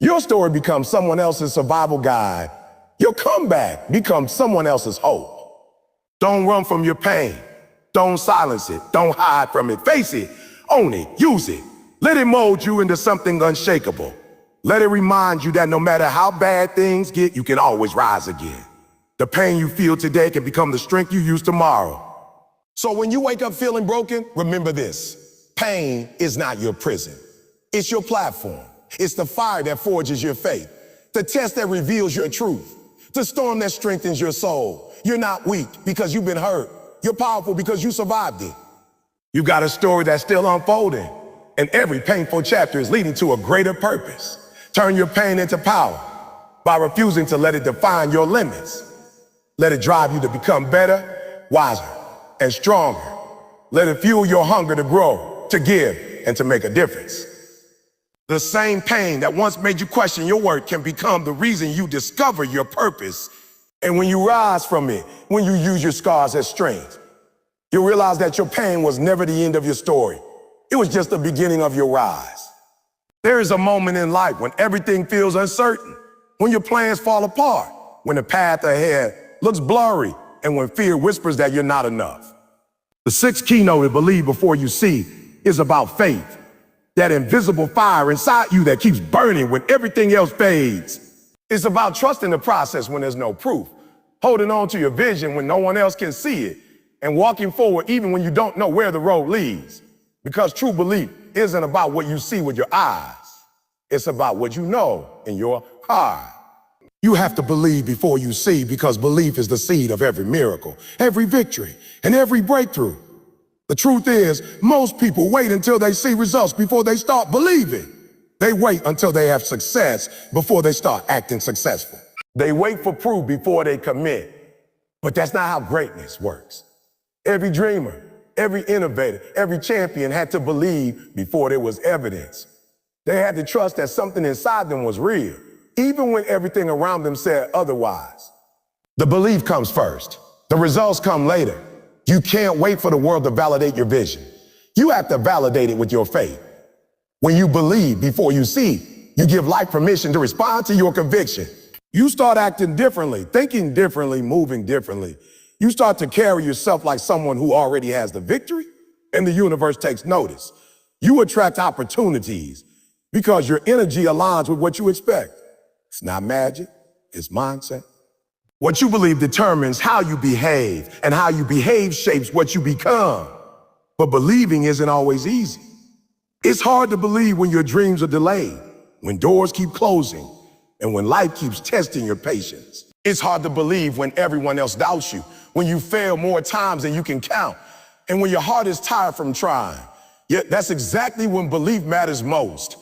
Your story becomes someone else's survival guide. Your comeback becomes someone else's hope. Don't run from your pain. Don't silence it. Don't hide from it. Face it. Own it. Use it. Let it mold you into something unshakable. Let it remind you that no matter how bad things get, you can always rise again. The pain you feel today can become the strength you use tomorrow. So when you wake up feeling broken, remember this: pain is not your prison. It's your platform. It's the fire that forges your faith, the test that reveals your truth, the storm that strengthens your soul. You're not weak because you've been hurt. You're powerful because you survived it. You've got a story that's still unfolding, and every painful chapter is leading to a greater purpose. Turn your pain into power by refusing to let it define your limits. Let it drive you to become better, wiser, and stronger. Let it fuel your hunger to grow, to give, and to make a difference. The same pain that once made you question your worth can become the reason you discover your purpose. And when you rise from it, when you use your scars as strength, you'll realize that your pain was never the end of your story. It was just the beginning of your rise. There is a moment in life when everything feels uncertain, when your plans fall apart, when the path ahead looks blurry, and when fear whispers that you're not enough. The sixth keynote to believe before you see is about faith, that invisible fire inside you that keeps burning when everything else fades. It's about trusting the process when there's no proof, holding on to your vision when no one else can see it, and walking forward even when you don't know where the road leads. Because true belief isn't about what you see with your eyes. It's about what you know in your heart. You have to believe before you see, because belief is the seed of every miracle, every victory, and every breakthrough. The truth is, most people wait until they see results before they start believing. They wait until they have success before they start acting successful. They wait for proof before they commit. But that's not how greatness works. Every dreamer, every innovator, every champion had to believe before there was evidence. They had to trust that something inside them was real, even when everything around them said otherwise. The belief comes first. The results come later. You can't wait for the world to validate your vision. You have to validate it with your faith. When you believe before you see, you give life permission to respond to your conviction. You start acting differently, thinking differently, moving differently. You start to carry yourself like someone who already has the victory, and the universe takes notice. You attract opportunities because your energy aligns with what you expect. It's not magic, it's mindset. What you believe determines how you behave, and how you behave shapes what you become. But believing isn't always easy. It's hard to believe when your dreams are delayed, when doors keep closing, and when life keeps testing your patience. It's hard to believe when everyone else doubts you, when you fail more times than you can count, and when your heart is tired from trying. Yet that's exactly when belief matters most.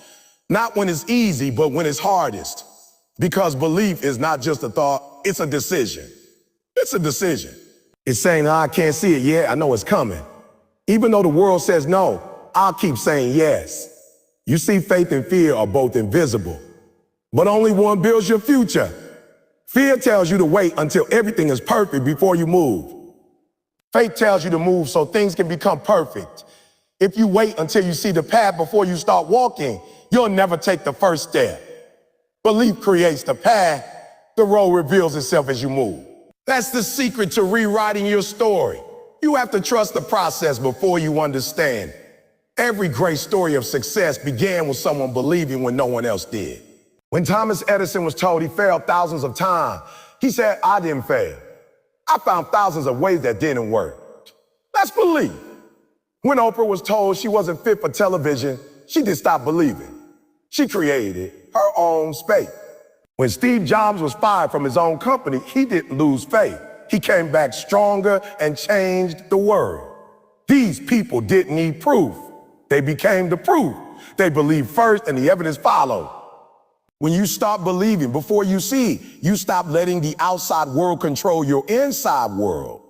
Not when it's easy, but when it's hardest. Because belief is not just a thought, it's a decision. It's a decision. It's saying, I can't see it yet, I know it's coming. Even though the world says no, I'll keep saying yes. You see, faith and fear are both invisible, but only one builds your future. Fear tells you to wait until everything is perfect before you move. Faith tells you to move so things can become perfect. If you wait until you see the path before you start walking, you'll never take the first step. Belief creates the path. The road reveals itself as you move. That's the secret to rewriting your story. You have to trust the process before you understand. Every great story of success began with someone believing when no one else did. When Thomas Edison was told he failed thousands of times, he said, I didn't fail. I found thousands of ways that didn't work. That's belief. When Oprah was told she wasn't fit for television, she didn't stop believing. She created her own space. When Steve Jobs was fired from his own company, he didn't lose faith. He came back stronger and changed the world. These people didn't need proof. They became the proof. They believed first and the evidence followed. When you start believing before you see, you stop letting the outside world control your inside world.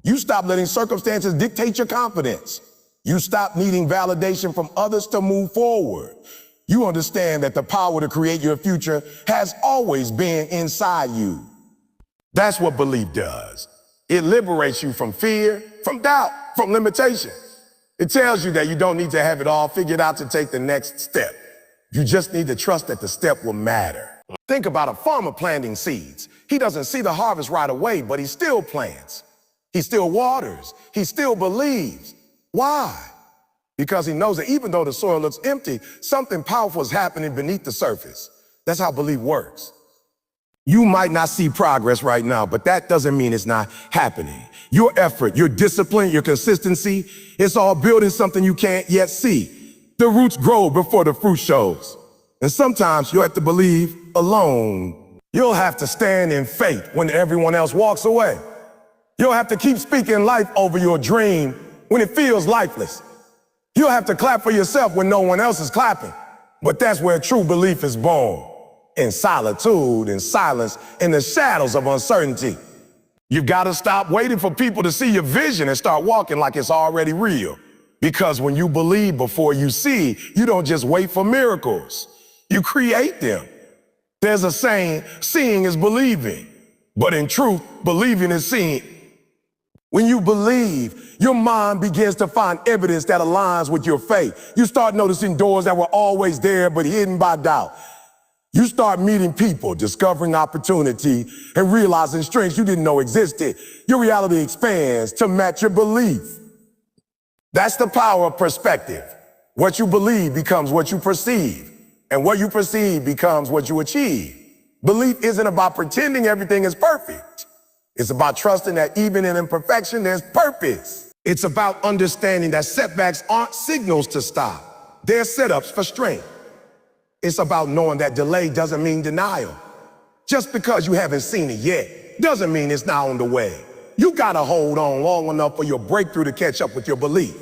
You stop letting circumstances dictate your confidence. You stop needing validation from others to move forward. You understand that the power to create your future has always been inside you. That's what belief does. It liberates you from fear, from doubt, from limitation. It tells you that you don't need to have it all figured out to take the next step. You just need to trust that the step will matter. Think about a farmer planting seeds. He doesn't see the harvest right away, but he still plants. He still waters. He still believes. Why? Because he knows that even though the soil looks empty, something powerful is happening beneath the surface. That's how belief works. You might not see progress right now, but that doesn't mean it's not happening. Your effort, your discipline, your consistency, it's all building something you can't yet see. The roots grow before the fruit shows. And sometimes you'll have to believe alone. You'll have to stand in faith when everyone else walks away. You'll have to keep speaking life over your dream when it feels lifeless. You'll have to clap for yourself when no one else is clapping. But that's where true belief is born. In solitude, in silence, in the shadows of uncertainty. You've got to stop waiting for people to see your vision and start walking like it's already real. Because when you believe before you see, you don't just wait for miracles. You create them. There's a saying, seeing is believing. But in truth, believing is seeing. When you believe, your mind begins to find evidence that aligns with your faith. You start noticing doors that were always there but hidden by doubt. You start meeting people, discovering opportunity, and realizing strengths you didn't know existed. Your reality expands to match your belief. That's the power of perspective. What you believe becomes what you perceive, and what you perceive becomes what you achieve. Belief isn't about pretending everything is perfect. It's about trusting that even in imperfection, there's purpose. It's about understanding that setbacks aren't signals to stop. They're setups for strength. It's about knowing that delay doesn't mean denial. Just because you haven't seen it yet doesn't mean it's not on the way. You gotta hold on long enough for your breakthrough to catch up with your belief.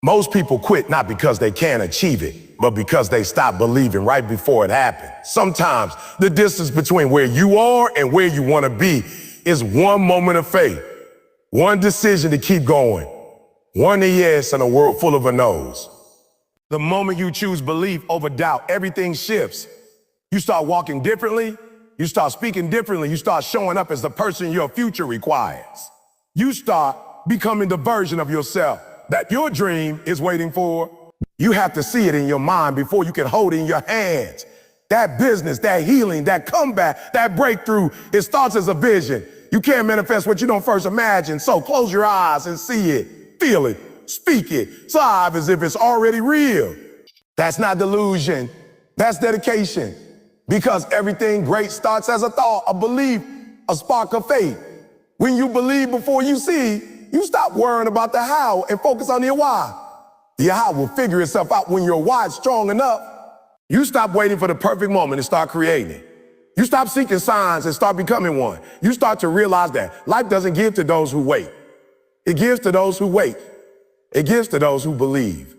Most people quit not because they can't achieve it, but because they stop believing right before it happened. Sometimes the distance between where you are and where you wanna be is one moment of faith, one decision to keep going, one a yes in a world full of a no's. The moment you choose belief over doubt, everything shifts. You start walking differently, you start speaking differently, you start showing up as the person your future requires. You start becoming the version of yourself that your dream is waiting for. You have to see it in your mind before you can hold it in your hands. That business, that healing, that comeback, that breakthrough, it starts as a vision. You can't manifest what you don't first imagine, so close your eyes and see it, feel it, speak it, thrive as if it's already real. That's not delusion, that's dedication. Because everything great starts as a thought, a belief, a spark of faith. When you believe before you see, you stop worrying about the how and focus on your why. The how will figure itself out when your why is strong enough. You stop waiting for the perfect moment and start creating. You stop seeking signs and start becoming one. You start to realize that life doesn't give to those who wait. It gives to those who wait. It gives to those who believe.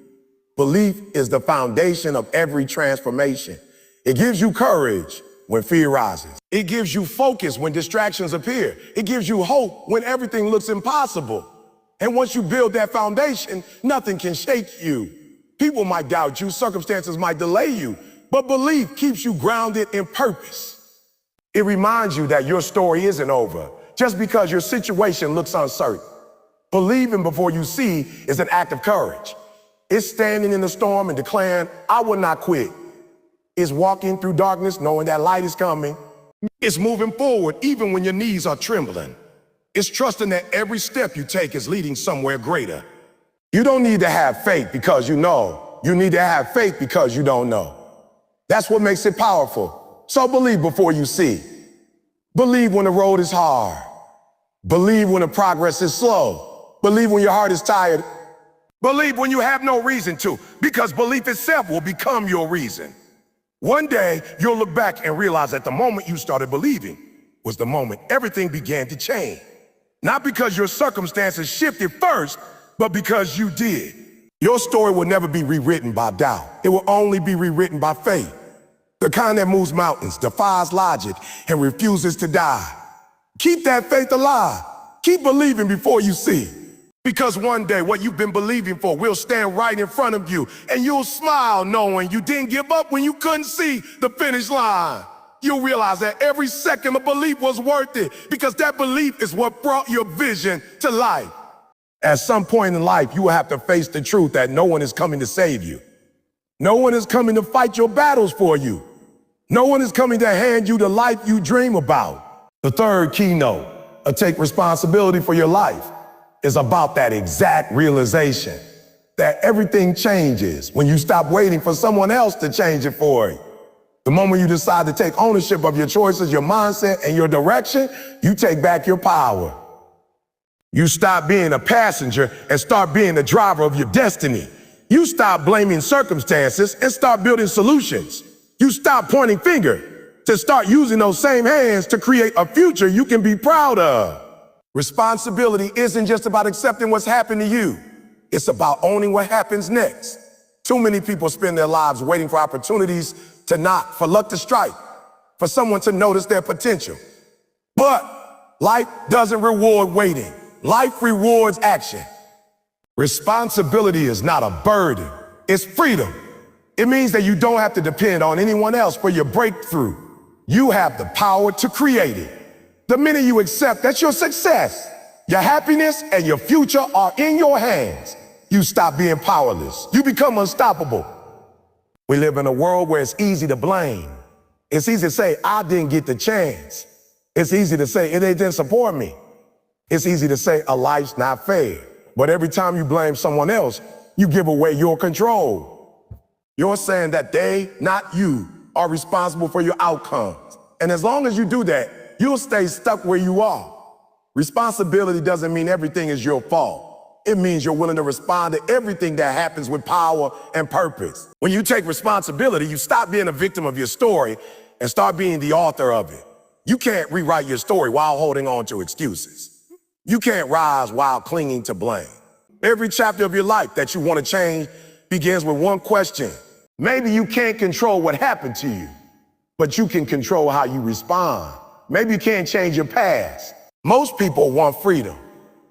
Belief is the foundation of every transformation. It gives you courage when fear rises. It gives you focus when distractions appear. It gives you hope when everything looks impossible. And once you build that foundation, nothing can shake you. People might doubt you, circumstances might delay you, but belief keeps you grounded in purpose. It reminds you that your story isn't over just because your situation looks uncertain. Believing before you see is an act of courage. It's standing in the storm and declaring, I will not quit. It's walking through darkness knowing that light is coming. It's moving forward even when your knees are trembling. It's trusting that every step you take is leading somewhere greater. You don't need to have faith because you know. You need to have faith because you don't know. That's what makes it powerful. So believe before you see. Believe when the road is hard. Believe when the progress is slow. Believe when your heart is tired. Believe when you have no reason to, because belief itself will become your reason. One day, you'll look back and realize that the moment you started believing was the moment everything began to change. Not because your circumstances shifted first, but because you did. Your story will never be rewritten by doubt. It will only be rewritten by faith. The kind that moves mountains, defies logic, and refuses to die. Keep that faith alive. Keep believing before you see. Because one day, what you've been believing for will stand right in front of you, and you'll smile knowing you didn't give up when you couldn't see the finish line. You'll realize that every second of belief was worth it, because that belief is what brought your vision to life. At some point in life, you will have to face the truth that no one is coming to save you. No one is coming to fight your battles for you. No one is coming to hand you the life you dream about. The third keynote of take responsibility for your life is about that exact realization that everything changes when you stop waiting for someone else to change it for you. The moment you decide to take ownership of your choices, your mindset, and your direction, you take back your power. You stop being a passenger and start being the driver of your destiny. You stop blaming circumstances and start building solutions. You stop pointing finger to start using those same hands to create a future you can be proud of. Responsibility isn't just about accepting what's happened to you. It's about owning what happens next. Too many people spend their lives waiting for opportunities to knock, for luck to strike, for someone to notice their potential. But life doesn't reward waiting. Life rewards action. Responsibility is not a burden. It's freedom. It means that you don't have to depend on anyone else for your breakthrough. You have the power to create it. The minute you accept that your success, your happiness, and your future are in your hands, you stop being powerless. You become unstoppable. We live in a world where it's easy to blame. It's easy to say, I didn't get the chance. It's easy to say, they didn't support me. It's easy to say, a life's not fair. But every time you blame someone else, you give away your control. You're saying that they, not you, are responsible for your outcomes. And as long as you do that, you'll stay stuck where you are. Responsibility doesn't mean everything is your fault. It means you're willing to respond to everything that happens with power and purpose. When you take responsibility, you stop being a victim of your story and start being the author of it. You can't rewrite your story while holding on to excuses. You can't rise while clinging to blame. Every chapter of your life that you want to change begins with one question. Maybe you can't control what happened to you, but you can control how you respond. Maybe you can't change your past. Most people want freedom,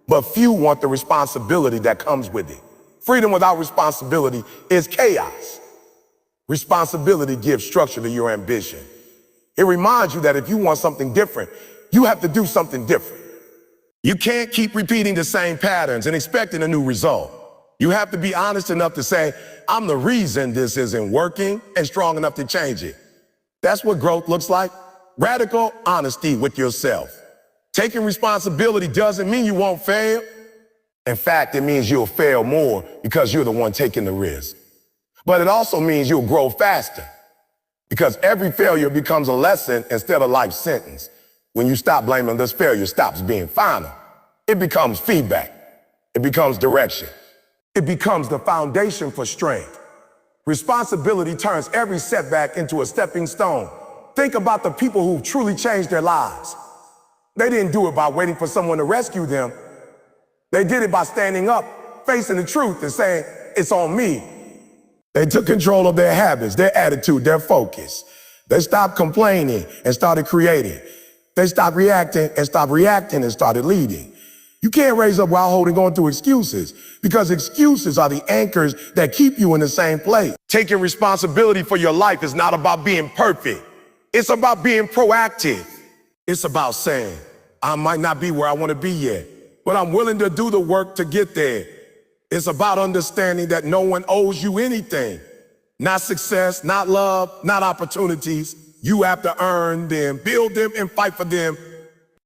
but few want the responsibility that comes with it. Freedom without responsibility is chaos. Responsibility gives structure to your ambition. It reminds you that if you want something different, you have to do something different. You can't keep repeating the same patterns and expecting a new result. You have to be honest enough to say, I'm the reason this isn't working, and strong enough to change it. That's what growth looks like. Radical honesty with yourself. Taking responsibility doesn't mean you won't fail. In fact, it means you'll fail more because you're the one taking the risk. But it also means you'll grow faster because every failure becomes a lesson instead of life sentence. When you stop blaming this failure, stops being final. It becomes feedback. It becomes direction. It becomes the foundation for strength. Responsibility turns every setback into a stepping stone. Think about the people who truly changed their lives. They didn't do it by waiting for someone to rescue them. They did it by standing up, facing the truth and saying, it's on me. They took control of their habits, their attitude, their focus. They stopped complaining and started creating. They stopped reacting and started leading. You can't raise up while holding on to excuses, because excuses are the anchors that keep you in the same place. Taking responsibility for your life is not about being perfect. It's about being proactive. It's about saying, I might not be where I want to be yet, but I'm willing to do the work to get there. It's about understanding that no one owes you anything. Not success, not love, not opportunities. You have to earn them, build them, and fight for them.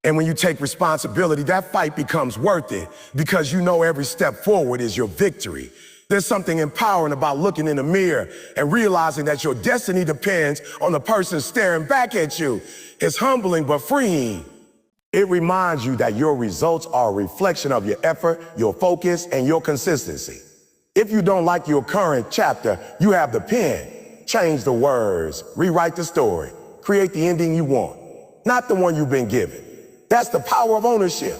And when you take responsibility, that fight becomes worth it, because you know every step forward is your victory. There's something empowering about looking in the mirror and realizing that your destiny depends on the person staring back at you. It's humbling but freeing. It reminds you that your results are a reflection of your effort, your focus, and your consistency. If you don't like your current chapter, you have the pen. Change the words, rewrite the story, create the ending you want, not the one you've been given. That's the power of ownership.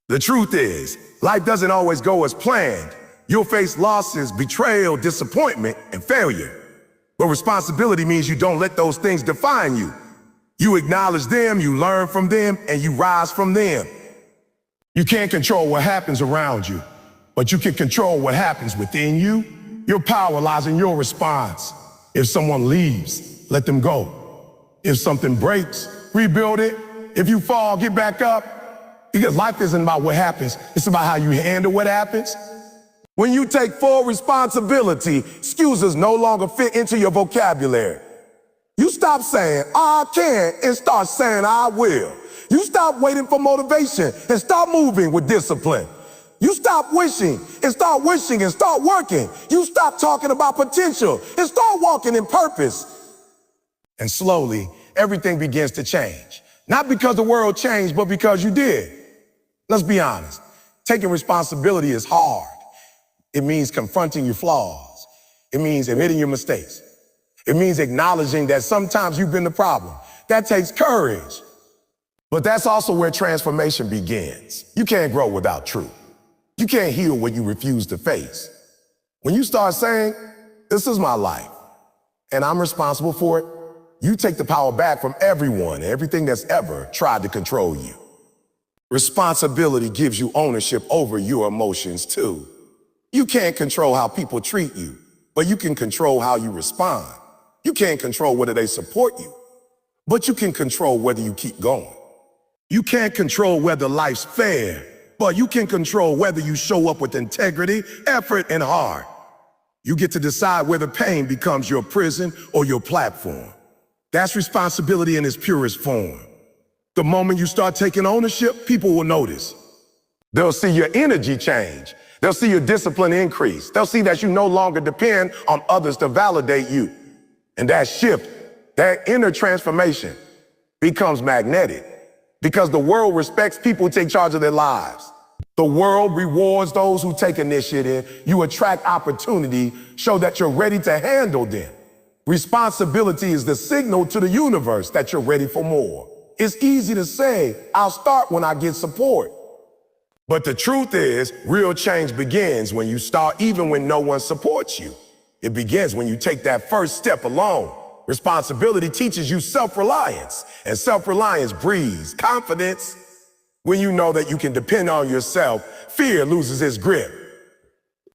The truth is, life doesn't always go as planned. You'll face losses, betrayal, disappointment, and failure. But responsibility means you don't let those things define you. You acknowledge them, you learn from them, and you rise from them. You can't control what happens around you, but you can control what happens within you. Your power lies in your response. If someone leaves, let them go. If something breaks, rebuild it. If you fall, get back up. Because life isn't about what happens, it's about how you handle what happens. When you take full responsibility, excuses no longer fit into your vocabulary. You stop saying, I can, and start saying, I will. You stop waiting for motivation and start moving with discipline. You stop wishing and start working. You stop talking about potential and start walking in purpose. And slowly, everything begins to change. Not because the world changed, but because you did. Let's be honest. Taking responsibility is hard. It means confronting your flaws. It means admitting your mistakes. It means acknowledging that sometimes you've been the problem. That takes courage. But that's also where transformation begins. You can't grow without truth. You can't heal what you refuse to face. When you start saying, this is my life, and I'm responsible for it, you take the power back from everyone and everything that's ever tried to control you. Responsibility gives you ownership over your emotions too. You can't control how people treat you, but you can control how you respond. You can't control whether they support you, but you can control whether you keep going. You can't control whether life's fair, but you can control whether you show up with integrity, effort, and heart. You get to decide whether pain becomes your prison or your platform. That's responsibility in its purest form. The moment you start taking ownership, people will notice. They'll see your energy change. They'll see your discipline increase. They'll see that you no longer depend on others to validate you. And that shift, that inner transformation, becomes magnetic, because the world respects people who take charge of their lives. The world rewards those who take initiative. You attract opportunity, show that you're ready to handle them. Responsibility is the signal to the universe that you're ready for more. It's easy to say, I'll start when I get support. But the truth is, real change begins when you start, even when no one supports you. It begins when you take that first step alone. Responsibility teaches you self-reliance, and self-reliance breeds confidence. When you know that you can depend on yourself, fear loses its grip.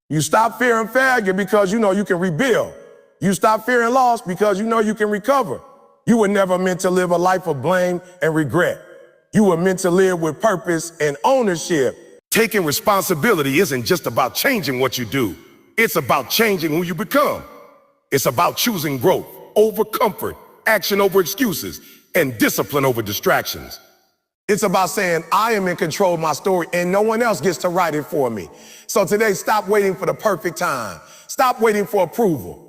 You stop fearing failure because you know you can rebuild. You stop fearing loss because you know you can recover. You were never meant to live a life of blame and regret. You were meant to live with purpose and ownership. Taking responsibility isn't just about changing what you do. It's about changing who you become. It's about choosing growth over comfort, action over excuses, and discipline over distractions. It's about saying, I am in control of my story and no one else gets to write it for me. So today, stop waiting for the perfect time. Stop waiting for approval.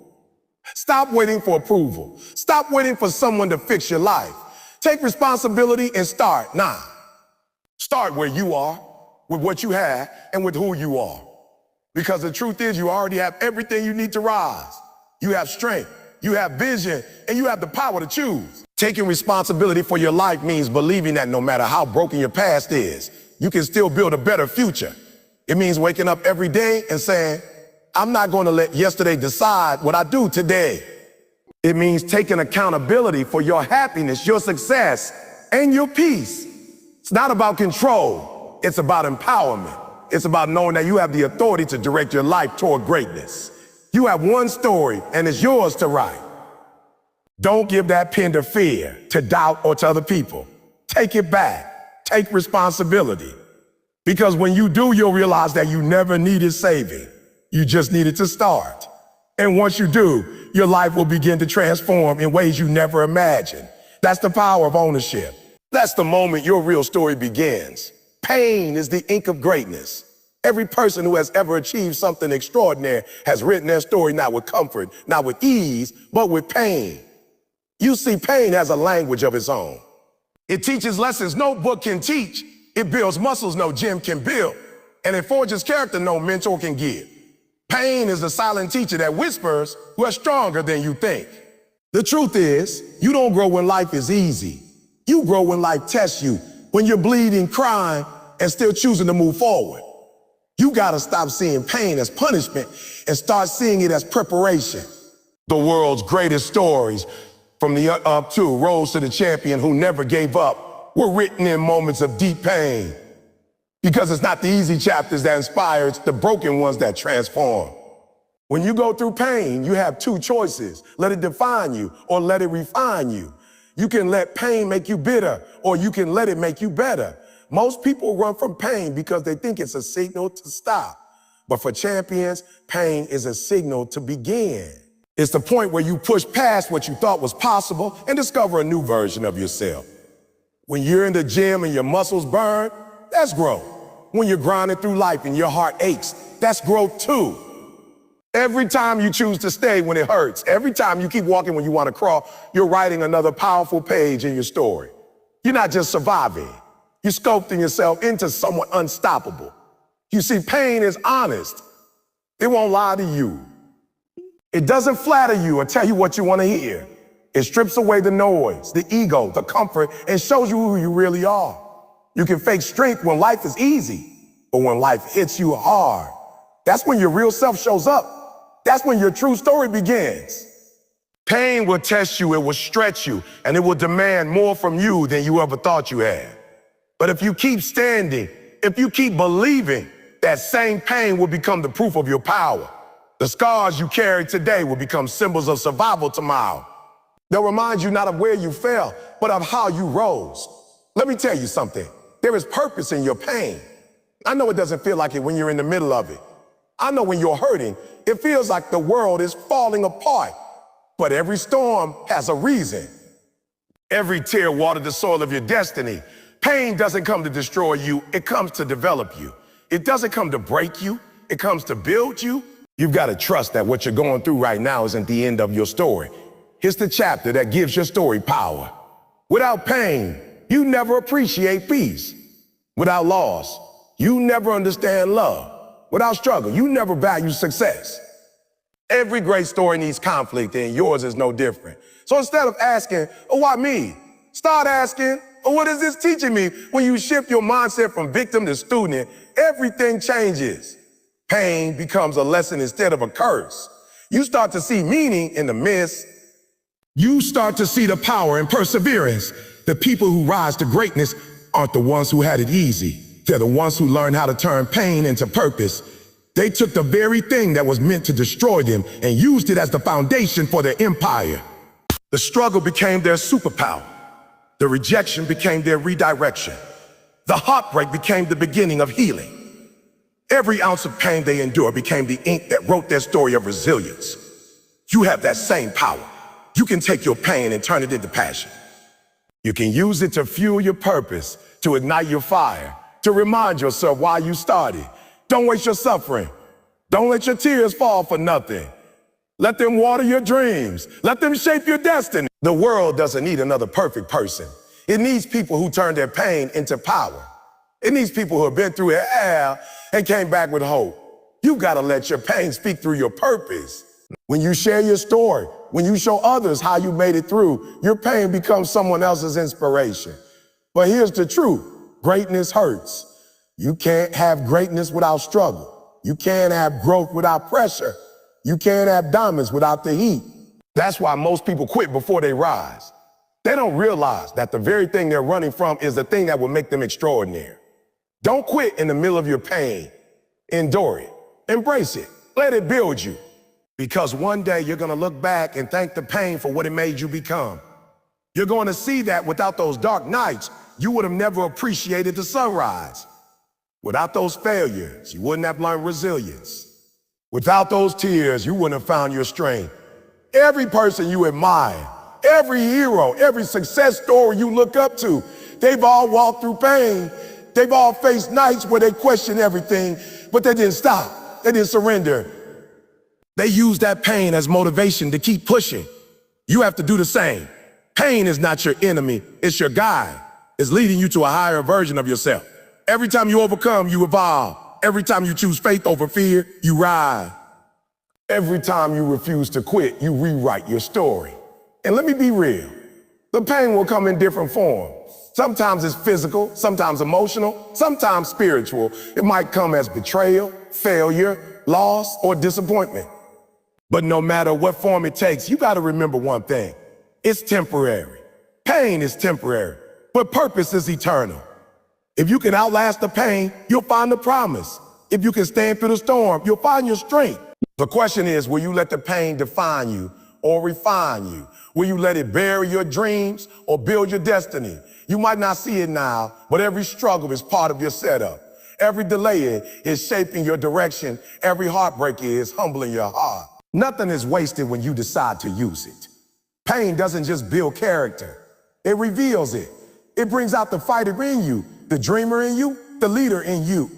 Stop waiting for approval. Stop waiting for someone to fix your life. Take responsibility and start now. Start where you are, with what you have, and with who you are. Because the truth is, you already have everything you need to rise. You have strength, you have vision, and you have the power to choose. Taking responsibility for your life means believing that no matter how broken your past is, you can still build a better future. It means waking up every day and saying, I'm not going to let yesterday decide what I do today. It means taking accountability for your happiness, your success, and your peace. It's not about control. It's about empowerment. It's about knowing that you have the authority to direct your life toward greatness. You have one story, and it's yours to write. Don't give that pen to fear, to doubt, or to other people. Take it back. Take responsibility. Because when you do, you'll realize that you never needed saving. You just needed to start. And once you do, your life will begin to transform in ways you never imagined. That's the power of ownership. That's the moment your real story begins. Pain is the ink of greatness. Every person who has ever achieved something extraordinary has written their story not with comfort, not with ease, but with pain. You see, pain has a language of its own. It teaches lessons no book can teach. It builds muscles no gym can build. And it forges character no mentor can give. Pain is the silent teacher that whispers, "We're stronger than you think." The truth is, you don't grow when life is easy. You grow when life tests you, when you're bleeding, crying, and still choosing to move forward. You gotta stop seeing pain as punishment and start seeing it as preparation. The world's greatest stories, from the up to rose to the champion who never gave up, were written in moments of deep pain. Because it's not the easy chapters that inspire, it's the broken ones that transform. When you go through pain, you have two choices. Let it define you or let it refine you. You can let pain make you bitter or you can let it make you better. Most people run from pain because they think it's a signal to stop. But for champions, pain is a signal to begin. It's the point where you push past what you thought was possible and discover a new version of yourself. When you're in the gym and your muscles burn, that's growth. When you're grinding through life and your heart aches, that's growth too. Every time you choose to stay when it hurts, every time you keep walking when you want to crawl, you're writing another powerful page in your story. You're not just surviving. You're sculpting yourself into someone unstoppable. You see, pain is honest. It won't lie to you. It doesn't flatter you or tell you what you want to hear. It strips away the noise, the ego, the comfort, and shows you who you really are. You can fake strength when life is easy, but when life hits you hard, that's when your real self shows up. That's when your true story begins. Pain will test you, it will stretch you, and it will demand more from you than you ever thought you had. But if you keep standing, if you keep believing, that same pain will become the proof of your power. The scars you carry today will become symbols of survival tomorrow. They'll remind you not of where you fell, but of how you rose. Let me tell you something. There is purpose in your pain. I know it doesn't feel like it when you're in the middle of it. I know when you're hurting, it feels like the world is falling apart. But every storm has a reason. Every tear watered the soil of your destiny. Pain doesn't come to destroy you, it comes to develop you. It doesn't come to break you, it comes to build you. You've got to trust that what you're going through right now isn't the end of your story. It's the chapter that gives your story power. Without pain, you never appreciate peace. Without loss, you never understand love. Without struggle, you never value success. Every great story needs conflict, and yours is no different. So instead of asking, "Oh, why me?" start asking, "Oh, what is this teaching me?" When you shift your mindset from victim to student, everything changes. Pain becomes a lesson instead of a curse. You start to see meaning in the mist. You start to see the power and perseverance. The people who rise to greatness aren't the ones who had it easy. They're the ones who learned how to turn pain into purpose. They took the very thing that was meant to destroy them and used it as the foundation for their empire. The struggle became their superpower. The rejection became their redirection. The heartbreak became the beginning of healing. Every ounce of pain they endured became the ink that wrote their story of resilience. You have that same power. You can take your pain and turn it into passion. You can use it to fuel your purpose, to ignite your fire, to remind yourself why you started. Don't waste your suffering. Don't let your tears fall for nothing. Let them water your dreams. Let them shape your destiny. The world doesn't need another perfect person. It needs people who turn their pain into power. It needs people who have been through hell and came back with hope. You've got to let your pain speak through your purpose. When you share your story, when you show others how you made it through, your pain becomes someone else's inspiration. But here's the truth. Greatness hurts. You can't have greatness without struggle. You can't have growth without pressure. You can't have diamonds without the heat. That's why most people quit before they rise. They don't realize that the very thing they're running from is the thing that will make them extraordinary. Don't quit in the middle of your pain. Endure it. Embrace it. Let it build you. Because one day you're going to look back and thank the pain for what it made you become. You're going to see that without those dark nights, you would have never appreciated the sunrise. Without those failures, you wouldn't have learned resilience. Without those tears, you wouldn't have found your strength. Every person you admire, every hero, every success story you look up to, they've all walked through pain. They've all faced nights where they questioned everything, but they didn't stop. They didn't surrender. They used that pain as motivation to keep pushing. You have to do the same. Pain is not your enemy, it's your guide. It's leading you to a higher version of yourself. Every time you overcome, you evolve. Every time you choose faith over fear, you rise. Every time you refuse to quit, you rewrite your story. And let me be real, the pain will come in different forms. Sometimes it's physical, sometimes emotional, sometimes spiritual. It might come as betrayal, failure, loss, or disappointment. But no matter what form it takes, you gotta remember one thing. It's temporary. Pain is temporary, but purpose is eternal. If you can outlast the pain, you'll find the promise. If you can stand through the storm, you'll find your strength. The question is, will you let the pain define you or refine you? Will you let it bury your dreams or build your destiny? You might not see it now, but every struggle is part of your setup. Every delay is shaping your direction. Every heartbreak is humbling your heart. Nothing is wasted when you decide to use it. Pain doesn't just build character, it reveals it. It brings out the fighter in you, the dreamer in you, the leader in you.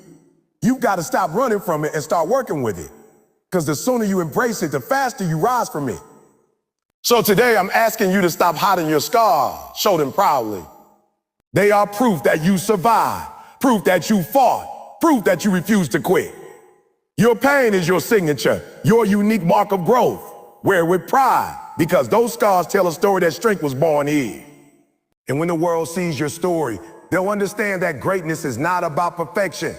You've got to stop running from it and start working with it. Because the sooner you embrace it, the faster you rise from it. So today I'm asking you to stop hiding your scars, show them proudly. They are proof that you survived, proof that you fought, proof that you refused to quit. Your pain is your signature, your unique mark of growth. Wear it with pride, because those scars tell a story that strength was born in. And when the world sees your story, they'll understand that greatness is not about perfection.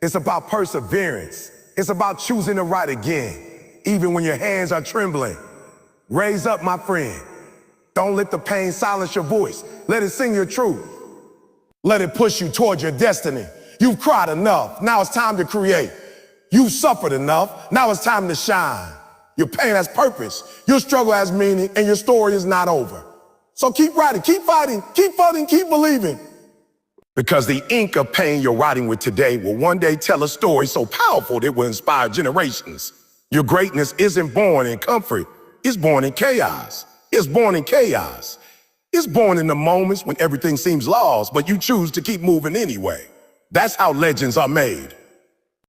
It's about perseverance. It's about choosing to right again, even when your hands are trembling. Raise up, my friend. Don't let the pain silence your voice. Let it sing your truth. Let it push you toward your destiny. You've cried enough. Now it's time to create. You've suffered enough. Now it's time to shine. Your pain has purpose. Your struggle has meaning, and your story is not over. So keep writing, keep fighting, keep believing. Because the ink of pain you're writing with today will one day tell a story so powerful that it will inspire generations. Your greatness isn't born in comfort. It's born in chaos. It's born in chaos. It's born in the moments when everything seems lost, but you choose to keep moving anyway. That's how legends are made.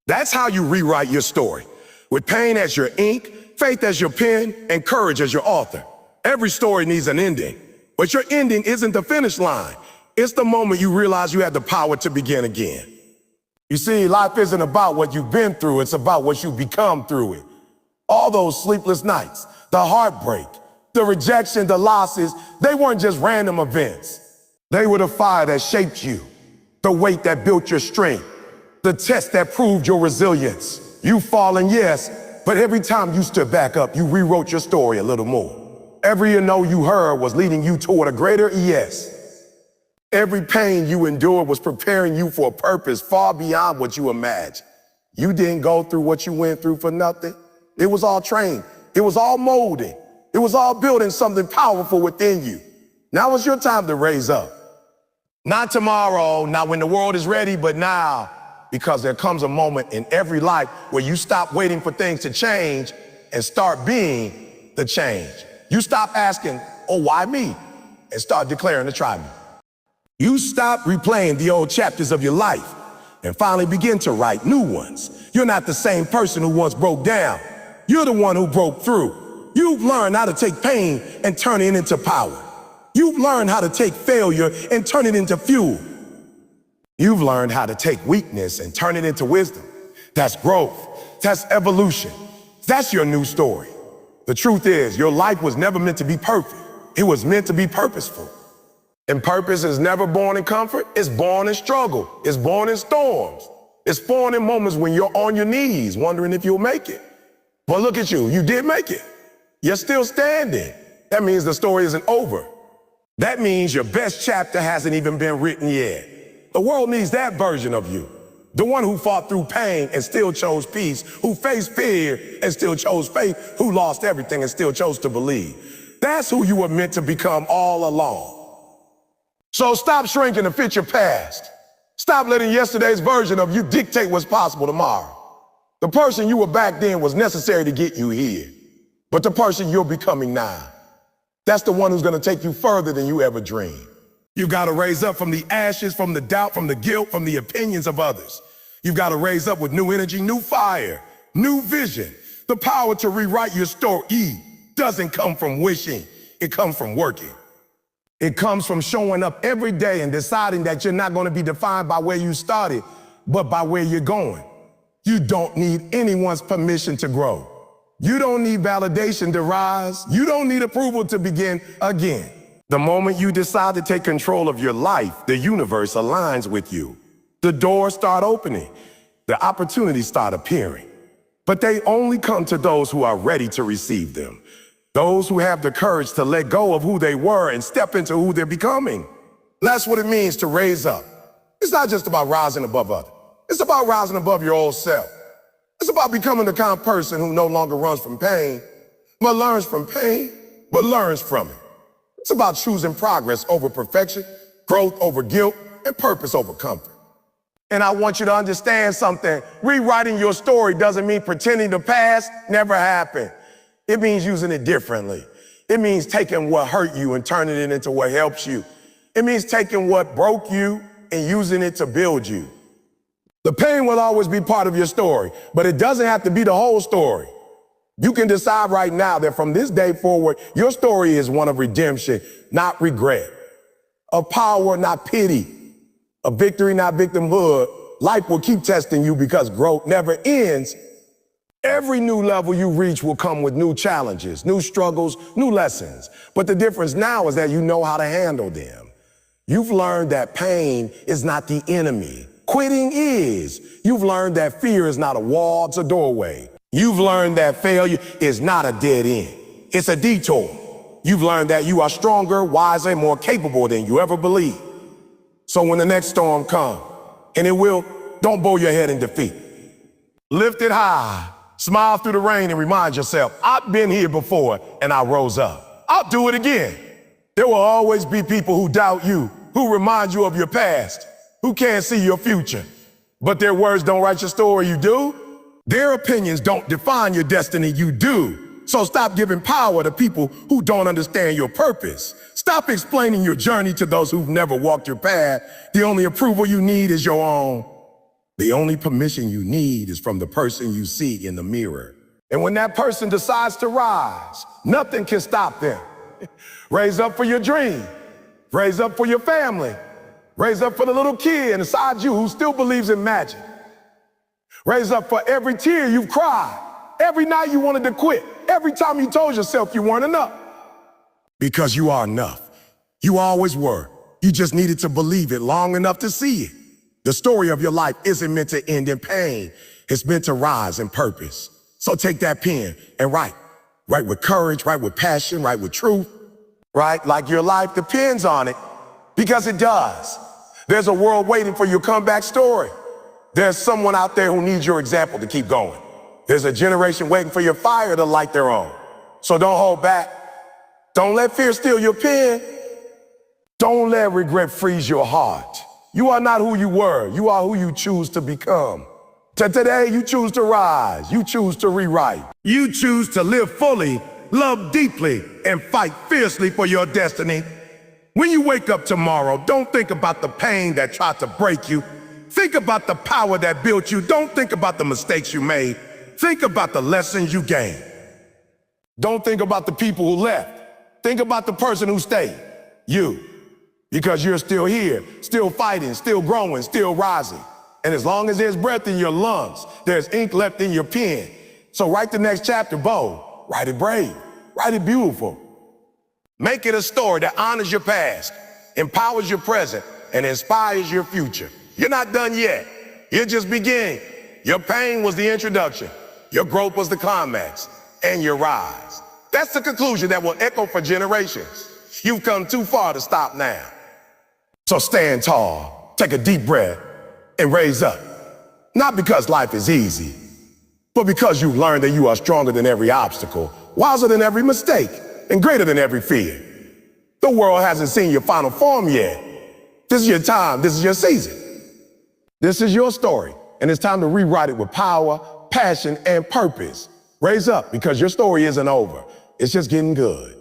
That's how you rewrite your story. With pain as your ink, faith as your pen, and courage as your author. Every story needs an ending, but your ending isn't the finish line. It's the moment you realize you have the power to begin again. You see, life isn't about what you've been through, it's about what you've become through it. All those sleepless nights, the heartbreak, the rejection, the losses, they weren't just random events. They were the fire that shaped you, the weight that built your strength, the test that proved your resilience. You've fallen, yes, but every time you stood back up, you rewrote your story a little more. Every no you heard was leading you toward a greater yes. Every pain you endured was preparing you for a purpose far beyond what you imagined. You didn't go through what you went through for nothing. It was all trained. It was all molding. It was all building something powerful within you. Now it's your time to raise up. Not tomorrow, not when the world is ready, but now. Because there comes a moment in every life where you stop waiting for things to change and start being the change. You stop asking, oh, why me? And start declaring to try me. You stop replaying the old chapters of your life and finally begin to write new ones. You're not the same person who once broke down. You're the one who broke through. You've learned how to take pain and turn it into power. You've learned how to take failure and turn it into fuel. You've learned how to take weakness and turn it into wisdom. That's growth. That's evolution. That's your new story. The truth is, your life was never meant to be perfect. It was meant to be purposeful. And purpose is never born in comfort. It's born in struggle. It's born in storms. It's born in moments when you're on your knees wondering if you'll make it. But look at you, you did make it. You're still standing. That means the story isn't over. That means your best chapter hasn't even been written yet. The world needs that version of you. The one who fought through pain and still chose peace, who faced fear and still chose faith, who lost everything and still chose to believe. That's who you were meant to become all along. So stop shrinking to fit your past. Stop letting yesterday's version of you dictate what's possible tomorrow. The person you were back then was necessary to get you here. But the person you're becoming now, that's the one who's going to take you further than you ever dreamed. You got to raise up from the ashes, from the doubt, from the guilt, from the opinions of others. You've got to raise up with new energy, new fire, new vision. The power to rewrite your story doesn't come from wishing. It comes from working. It comes from showing up every day and deciding that you're not going to be defined by where you started, but by where you're going. You don't need anyone's permission to grow. You don't need validation to rise. You don't need approval to begin again. The moment you decide to take control of your life, the universe aligns with you. The doors start opening. The opportunities start appearing. But they only come to those who are ready to receive them. Those who have the courage to let go of who they were and step into who they're becoming. That's what it means to raise up. It's not just about rising above others. It's about rising above your old self. It's about becoming the kind of person who no longer runs from pain, but learns from pain, but learns from it. It's about choosing progress over perfection, growth over guilt, and purpose over comfort. And I want you to understand something. Rewriting your story doesn't mean pretending the past never happened. It means using it differently. It means taking what hurt you and turning it into what helps you. It means taking what broke you and using it to build you. The pain will always be part of your story, but it doesn't have to be the whole story. You can decide right now that from this day forward, your story is one of redemption, not regret, of power, not pity, of victory, not victimhood. Life will keep testing you because growth never ends. Every new level you reach will come with new challenges, new struggles, new lessons. But the difference now is that you know how to handle them. You've learned that pain is not the enemy. Quitting is. You've learned that fear is not a wall, it's a doorway. You've learned that failure is not a dead end. It's a detour. You've learned that you are stronger, wiser, and more capable than you ever believed. So when the next storm comes, and it will, don't bow your head in defeat. Lift it high, smile through the rain, and remind yourself, I've been here before, and I rose up. I'll do it again. There will always be people who doubt you, who remind you of your past, who can't see your future. But their words don't write your story, you do? Their opinions don't define your destiny, you do. So stop giving power to people who don't understand your purpose. Stop explaining your journey to those who've never walked your path. The only approval you need is your own. The only permission you need is from the person you see in the mirror. And when that person decides to rise, nothing can stop them. Raise up for your dream. Raise up for your family. Raise up for the little kid inside you who still believes in magic. Raise up for every tear you've cried, every night you wanted to quit, every time you told yourself you weren't enough. Because you are enough. You always were. You just needed to believe it long enough to see it. The story of your life isn't meant to end in pain. It's meant to rise in purpose. So take that pen and write. Write with courage, write with passion, write with truth. Write like your life depends on it, because it does. There's a world waiting for your comeback story. There's someone out there who needs your example to keep going. There's a generation waiting for your fire to light their own. So don't hold back. Don't let fear steal your pen. Don't let regret freeze your heart. You are not who you were. You are who you choose to become. Today, you choose to rise. You choose to rewrite. You choose to live fully, love deeply, and fight fiercely for your destiny. When you wake up tomorrow, don't think about the pain that tried to break you. Think about the power that built you. Don't think about the mistakes you made. Think about the lessons you gained. Don't think about the people who left. Think about the person who stayed, you. Because you're still here, still fighting, still growing, still rising. And as long as there's breath in your lungs, there's ink left in your pen. So write the next chapter bold, write it brave, write it beautiful. Make it a story that honors your past, empowers your present, and inspires your future. You're not done yet. You're just beginning. Your pain was the introduction. Your growth was the climax, and your rise That's the conclusion that will echo for generations. You've come too far to stop now. So stand tall, take a deep breath, and raise up. Not because life is easy, but because you've learned that you are stronger than every obstacle, wiser than every mistake, and greater than every fear. The world hasn't seen your final form yet. This is your time, this is your season. This is your story, and it's time to rewrite it with power, passion, and purpose. Raise up, because your story isn't over. It's just getting good.